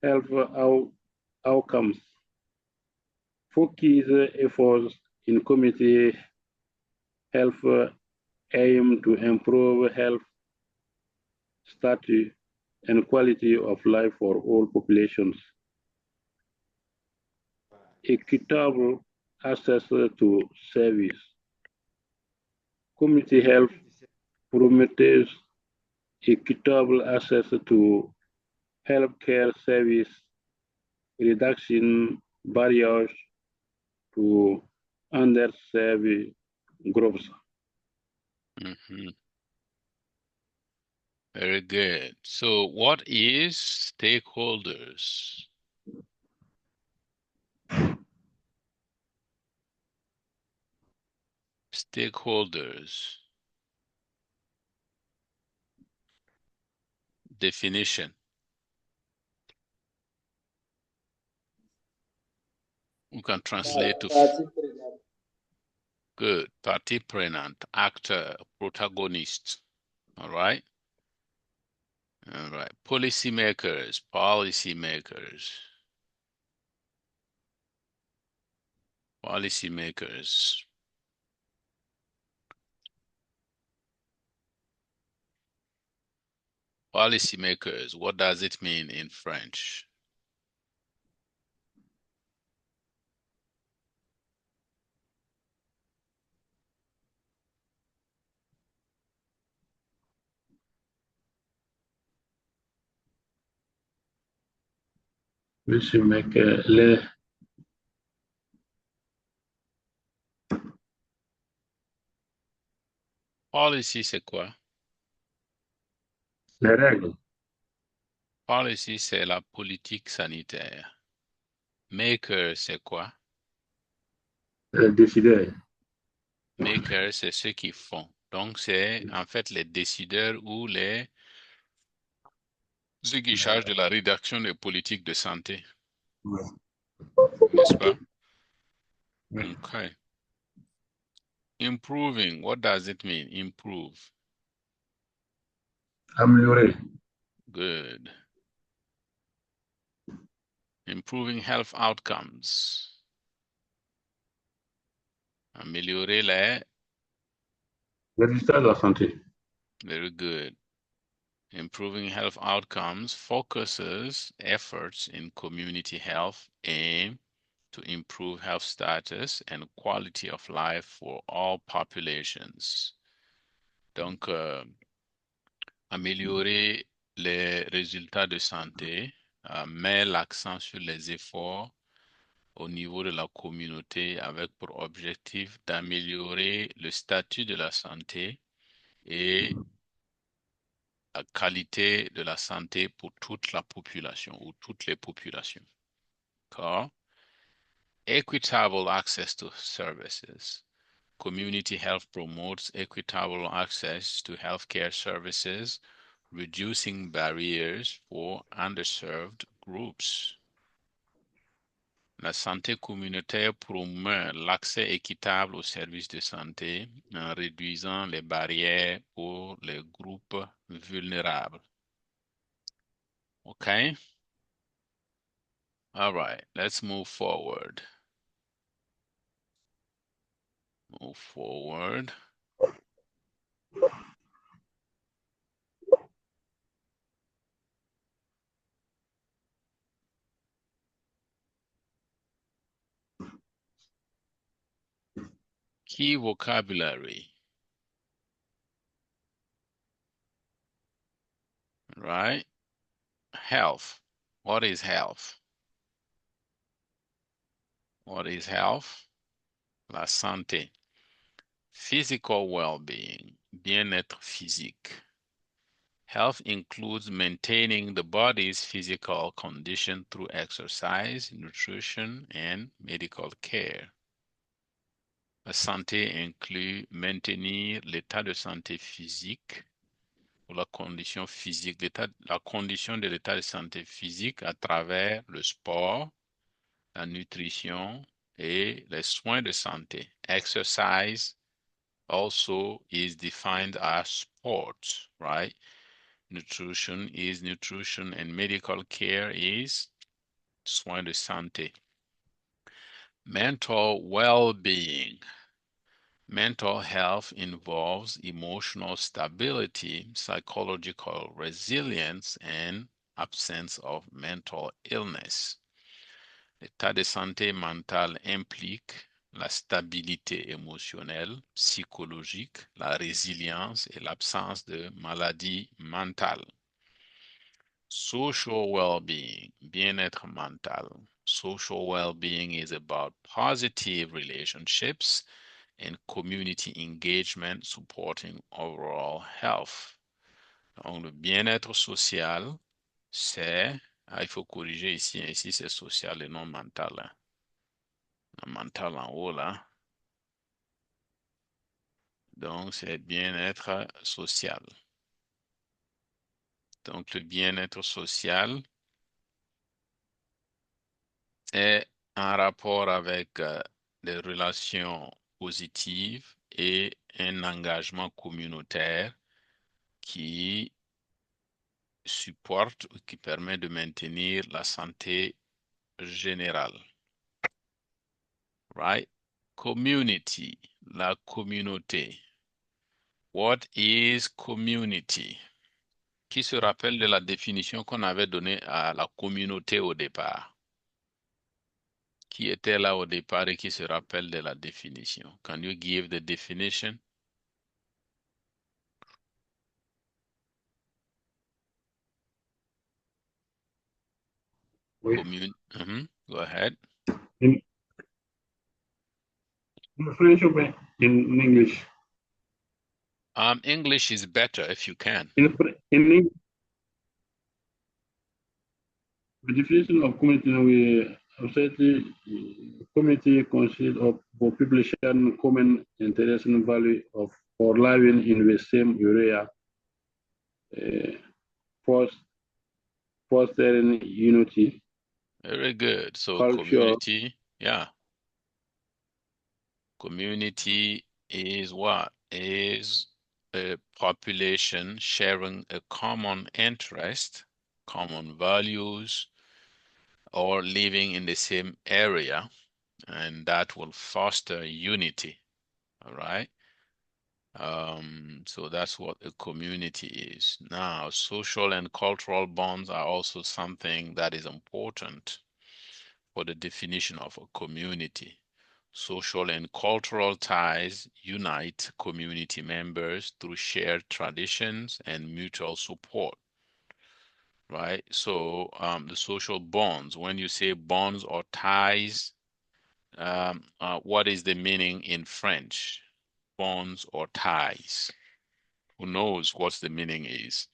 health outcomes. Focus efforts in community health aim to improve health status and quality of life for all populations. Equitable access to service. Community health promotes equitable access to healthcare service, reduction barriers to underserved groups. Mhm. Very good. So, what is stakeholders? Stakeholders. Definition. We can translate to good. Party prenant, actor, protagonist. All right. All right. Policymakers, policymakers, policymakers. Policymakers. What does it mean in French? We should make les Policy, c'est quoi? règles, Policy, c'est la politique sanitaire. Maker, c'est quoi? décider. Maker, c'est ceux qui font. Donc, c'est en fait les décideurs ou ceux qui chargent de la rédaction des politiques de santé, n'est-ce pas? Okay. Improving, what does it mean? Improve. Améliorer, Good. Improving health outcomes. Améliorer les. les résultats de la santé. Very good. Improving health outcomes focuses efforts in community health aim to improve health status and quality of life for all populations. Donc, améliorer les résultats de santé met l'accent sur les efforts au niveau de la communauté avec pour objectif d'améliorer le statut de la santé et la qualité de la santé pour toute la population ou toutes les populations. D'accord? Equitable access to services. Community health promotes equitable access to healthcare services reducing barriers for underserved groups. La santé communautaire promeut l'accès équitable aux services de santé en réduisant les barrières pour les groupes vulnérables. Okay? All right, let's move forward. Move forward. Key vocabulary. Right? Health. What is health? What is health? La santé. Physical well-being. Bien-être physique. Health includes maintaining the body's physical condition through exercise, nutrition, and medical care. La santé inclut maintenir l'état de santé physique ou la condition physique, la condition de l'état de santé physique à travers le sport, la nutrition et les soins de santé. Exercise also is defined as sports, right? Nutrition is nutrition and medical care is soins de santé. Mental well-being. Mental health involves emotional stability, psychological resilience, and absence of mental illness. L'état de santé mentale implique la stabilité émotionnelle, psychologique, la résilience et l'absence de maladie mentale. Social well-being, bien-être mental. Social well-being is about positive relationships and community engagement supporting overall health. Donc, le bien-être social, c'est, il faut corriger ici c'est social et non mental. Hein. Le mental en haut là. Donc, c'est bien-être social. Donc, le bien-être social est en rapport avec des relations positives et un engagement communautaire qui supporte ou qui permet de maintenir la santé générale. Right? Community, la communauté. What is community? Qui se rappelle de la définition qu'on avait donnée à la communauté au départ? Qui était là au départ et qui se rappelle de la définition? Can you give the definition? Oui. Go ahead. In French or in English? English is better if you can. In English, the definition of community, we society community consists of population common interest and value of for living in the same area, fostering unity. Very good. So Culture. community, yeah. Community is what? Is a population sharing a common interest, common values, or living in the same area, and that will foster unity. All right. So that's what a community is. Now, social and cultural bonds are also something that is important for the definition of a community. Social and cultural ties unite community members through shared traditions and mutual support, right? So the social bonds, when you say bonds or ties, what is the meaning in French? Bonds or ties? Who knows what the meaning is?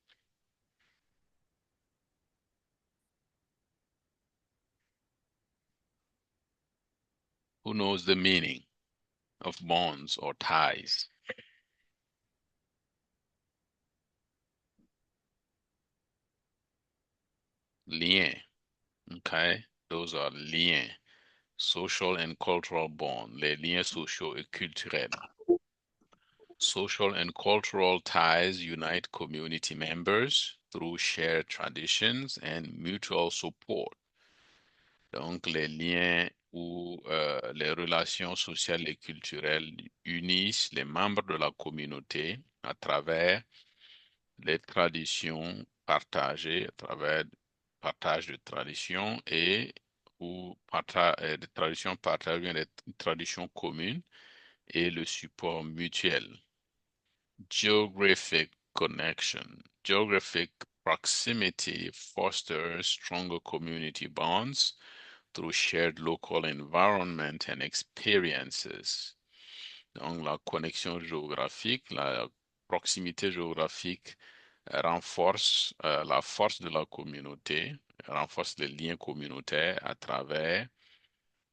Who knows the meaning of bonds or ties? Lien. Okay? Those are liens. Social and cultural bonds. Les liens sociaux et culturels. Social and cultural ties unite community members through shared traditions and mutual support. Donc, les liens ou les relations sociales et culturelles unissent les membres de la communauté à travers les traditions partagées, à travers le partage de traditions et ou des traditions partagées, des traditions communes et le support mutuel. Geographic connection. Geographic proximity fosters stronger community bonds through shared local environment and experiences. Donc, la connexion géographique, la proximité géographique renforce la force de la communauté, renforce les liens communautaires à travers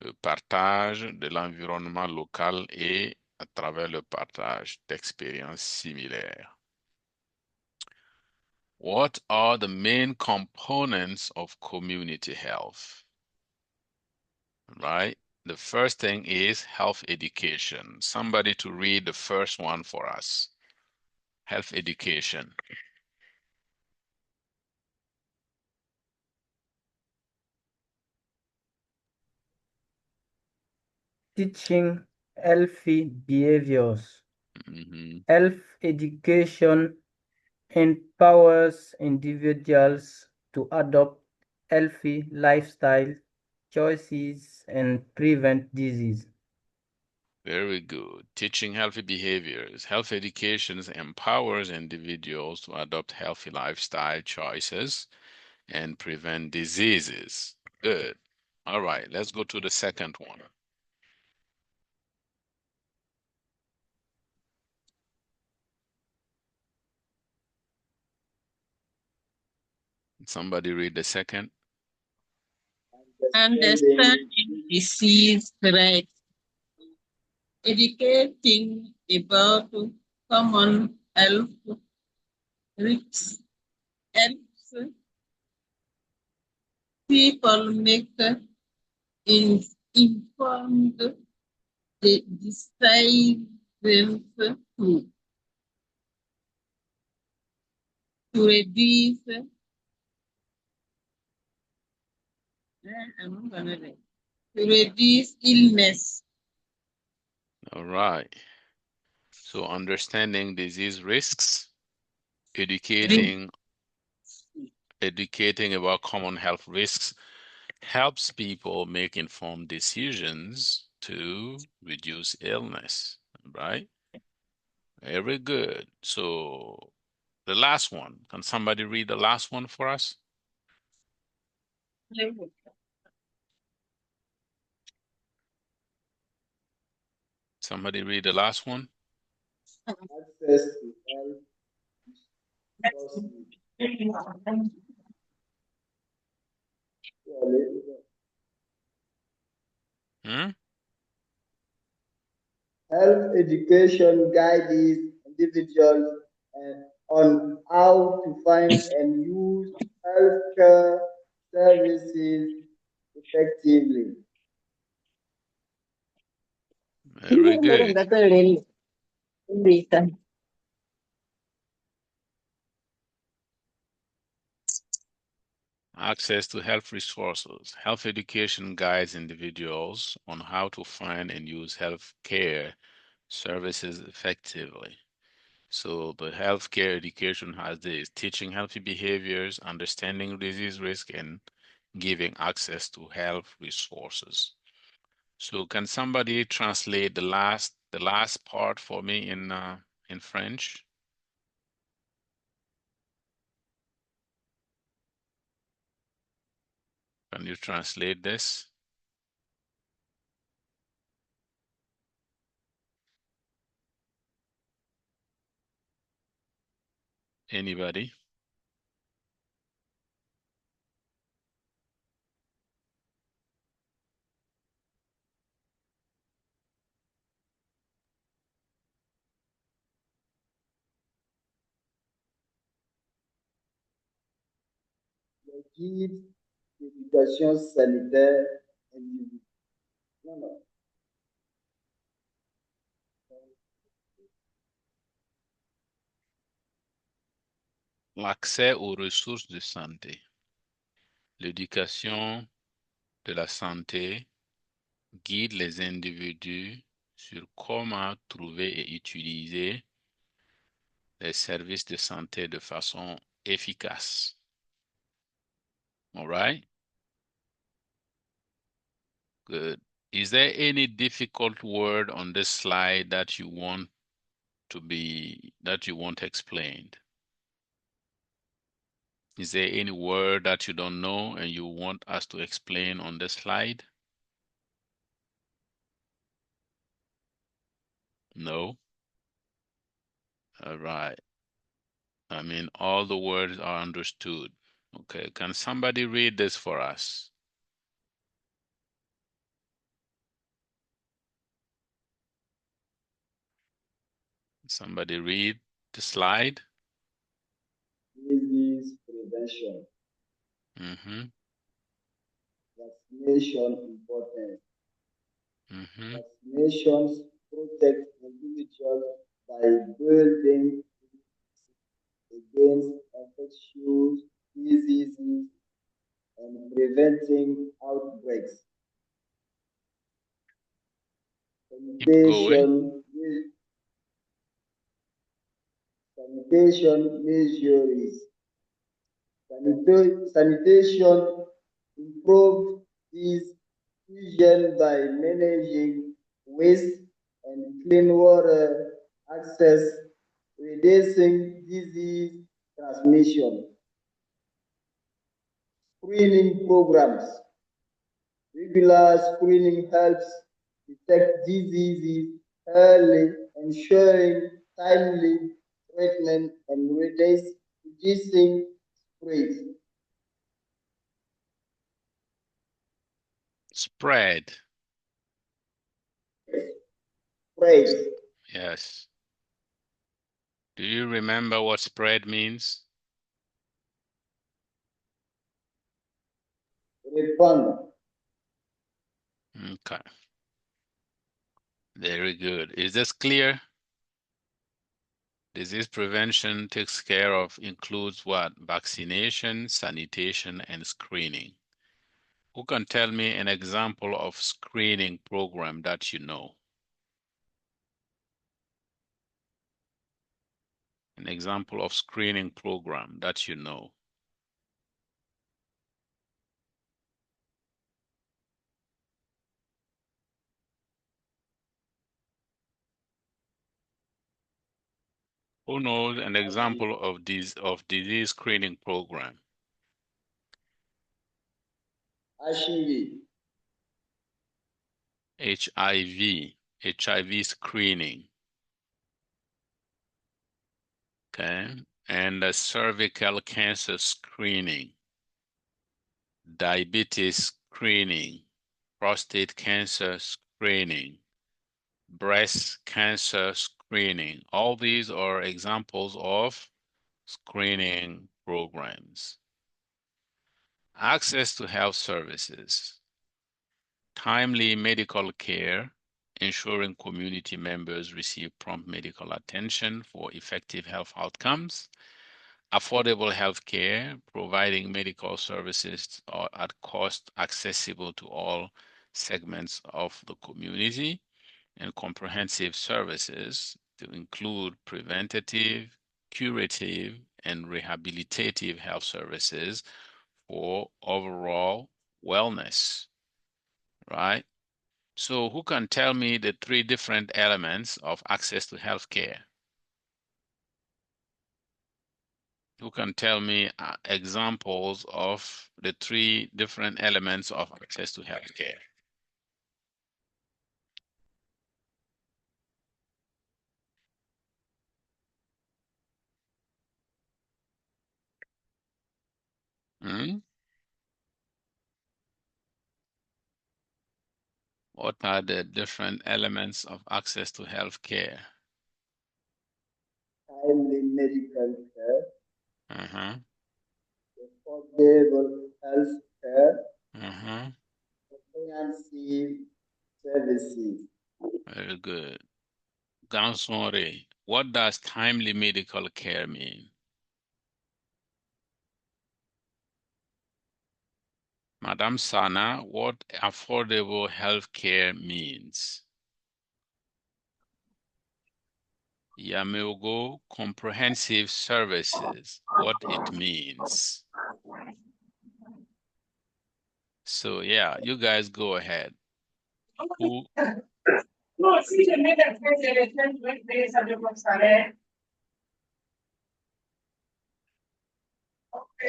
le partage de l'environnement local et à travers le partage d'expériences similaires. What are the main components of community health? Right? The first thing is health education. Somebody to read the first one for us. Health education. Teaching healthy behaviors. Mhm. Health education empowers individuals to adopt healthy lifestyle choices and prevent disease. Very good. Teaching healthy behaviors. Health education empowers individuals to adopt healthy lifestyle choices and prevent diseases. Good. All right, let's go to the second one. Somebody read the second. Understanding disease threats, educating about common health risks helps people make informed decisions to reduce to reduce illness. All right. So understanding disease risks, educating about common health risks helps people make informed decisions to reduce illness, right? Very good. So the last one, can somebody read the last one for us? Somebody read the last one? Access to health resources. Hmm? Health education guides individuals on how to find and use healthcare services effectively. Very good. Access to health resources. Health education guides individuals on how to find and use health care services effectively. So the healthcare education has this teaching healthy behaviors, understanding disease risk, and giving access to health resources. So can somebody translate the last part for me in French? Can you translate this? Anybody? le guide d'éducation sanitaire individuelle. Non. L'accès aux ressources de santé. L'éducation de la santé guide les individus sur comment trouver et utiliser les services de santé de façon efficace. All right? Good. Is there any difficult word on this slide that you want explained? Is there any word that you don't know and you want us to explain on this slide? No? All right. I mean, all the words are understood. Okay, can somebody read this for us? Somebody read the slide. Disease prevention. Mm-hmm. Vaccination important. Mm-hmm. Vaccinations protect individuals by building against infectious diseases and preventing outbreaks. Keep going. Sanitation measures. Sanitation improves this vision by managing waste and clean water access, reducing disease transmission. Screening programs. Regular screening helps detect diseases early, ensuring timely treatment and reducing spread. Spread. Spread. Yes. Do you remember what spread means? Respond. Okay. Very good. Is this clear? Disease prevention includes what? Vaccination, sanitation, and screening. Who can tell me an example of screening program that you know? An example of screening program that you know. Who knows an example of disease screening program? HIV. HIV screening. Okay, and cervical cancer screening, diabetes screening, prostate cancer screening, breast cancer screening. All these are examples of screening programs. Access to health services, timely medical care, ensuring community members receive prompt medical attention for effective health outcomes, affordable health care, providing medical services at cost accessible to all segments of the community, and comprehensive services to include preventative, curative, and rehabilitative health services for overall wellness, right? So who can tell me the three different elements of access to healthcare? Who can tell me examples of the three different elements of access to healthcare? Hmm? What are the different elements of access to healthcare? Timely medical care. Uh-huh. affordable health care, Uh-huh. comprehensive services. Very good. Gansonre, what does timely medical care mean? Madam Sana, what affordable health care means? Yameogo, comprehensive services, what it means. So yeah, you guys go ahead. Who? No, si je mets les traits et les traits, je vais payer ça de mon salaire. Ok,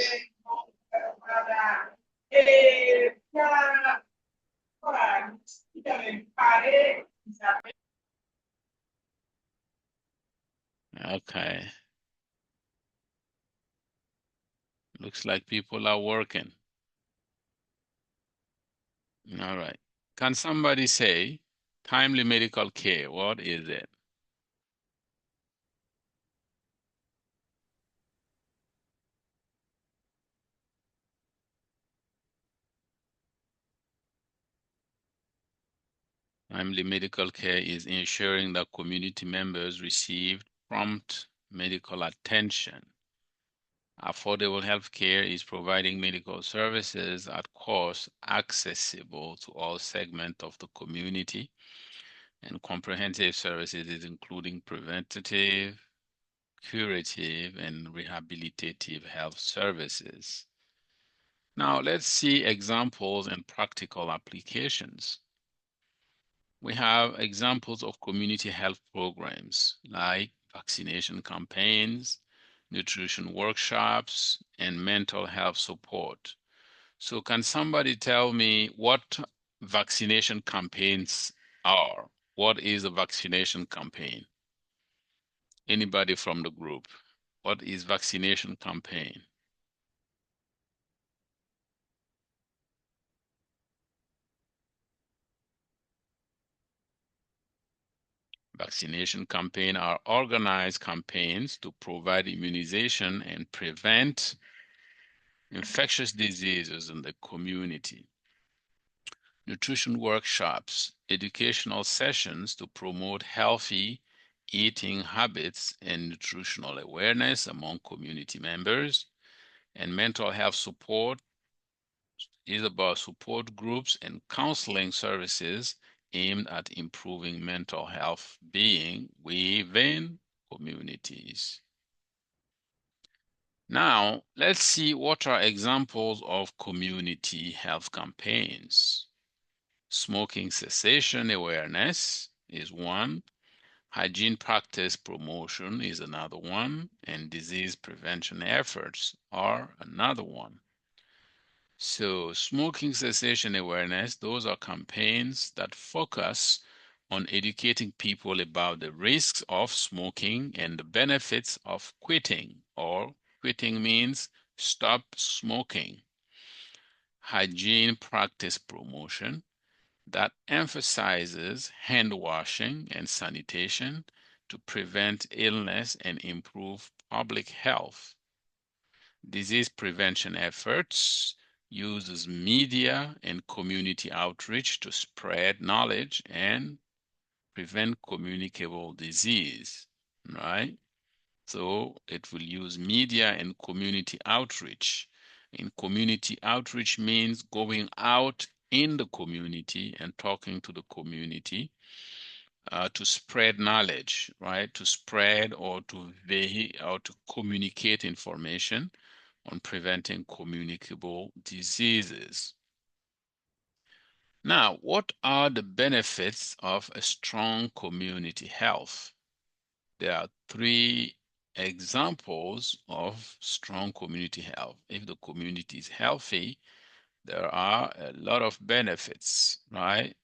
bon, voilà. Et voilà, il avait parlé, il s'appelle. Okay. Looks like people are working. All right. Can somebody say timely medical care? What is it? Timely medical care is ensuring that community members receive prompt medical attention. Affordable health care is providing medical services at cost accessible to all segments of the community. And comprehensive services is including preventative, curative, and rehabilitative health services. Now, let's see examples and practical applications. We have examples of community health programs like vaccination campaigns, nutrition workshops, and mental health support. So can somebody tell me what vaccination campaigns are? What is a vaccination campaign? Anybody from the group? What is vaccination campaign? Vaccination campaigns are organized campaigns to provide immunization and prevent infectious diseases in the community. Nutrition workshops, educational sessions to promote healthy eating habits and nutritional awareness among community members, and mental health support is about support groups and counseling services aimed at improving mental health being within communities. Now, let's see what are examples of community health campaigns. Smoking cessation awareness is one. Hygiene practice promotion is another one. And disease prevention efforts are another one. So smoking cessation awareness, those are campaigns that focus on educating people about the risks of smoking and the benefits of quitting, or quitting means stop smoking. Hygiene practice promotion that emphasizes hand washing and sanitation to prevent illness and improve public health. Disease prevention efforts uses media and community outreach to spread knowledge and prevent communicable disease, right? So it will use media and community outreach. And community outreach means going out in the community and talking to the community to spread knowledge, right? To spread or to communicate information on preventing communicable diseases. Now, what are the benefits of a strong community health? There are three examples of strong community health. If the community is healthy, there are a lot of benefits, right?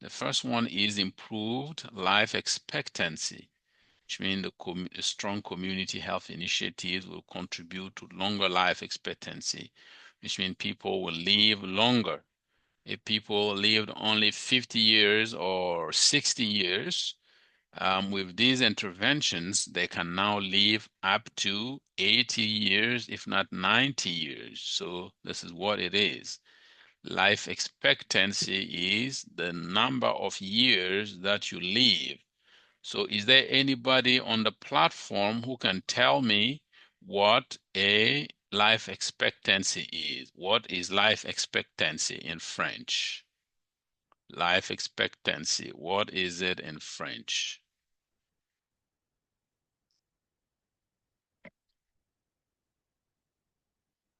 The first one is improved life expectancy, which means the strong community health initiatives will contribute to longer life expectancy, which means people will live longer. If people lived only 50 years or 60 years, With these interventions, they can now live up to 80 years, if not 90 years. So this is what it is. Life expectancy is the number of years that you live. So is there anybody on the platform who can tell me what a life expectancy is? What is life expectancy in French? Life expectancy, what is it in French?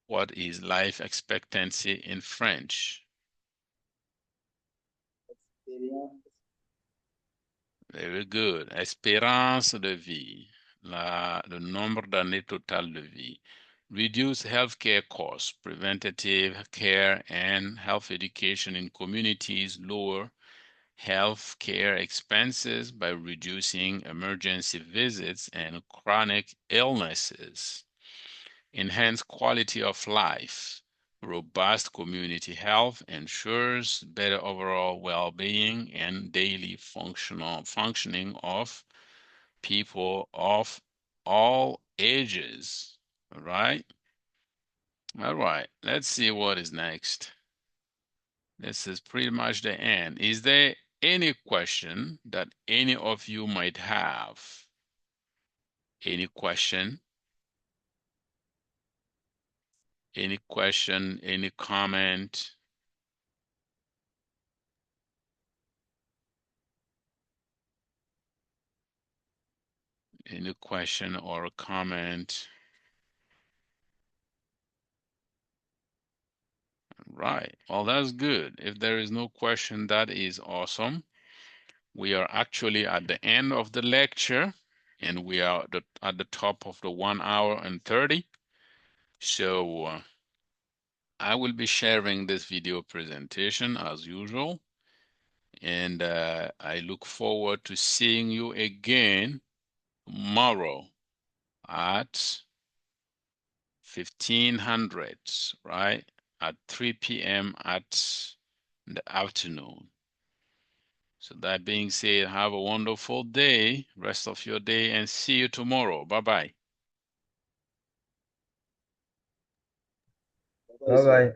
What is life expectancy in French? Very good. Espérance de vie, le nombre d'années total de vie. Reduce healthcare costs, preventative care and health education in communities, lower healthcare expenses by reducing emergency visits and chronic illnesses. Enhance quality of life. Robust community health ensures better overall well-being and daily functioning of people of all ages. All right? All right, let's see what is next. This is pretty much the end. Is there any question that any of you might have? Any question? Any question, any comment? Any question or comment? Right. Well, that's good. If there is no question, that is awesome. We are actually at the end of the lecture, and we are at the top of the 1 hour and 30. So I will be sharing this video presentation as usual. And I look forward to seeing you again tomorrow at 1500, right? At 3 p.m. at the afternoon. So that being said, have a wonderful day, rest of your day, and see you tomorrow. Bye-bye. Bye bye.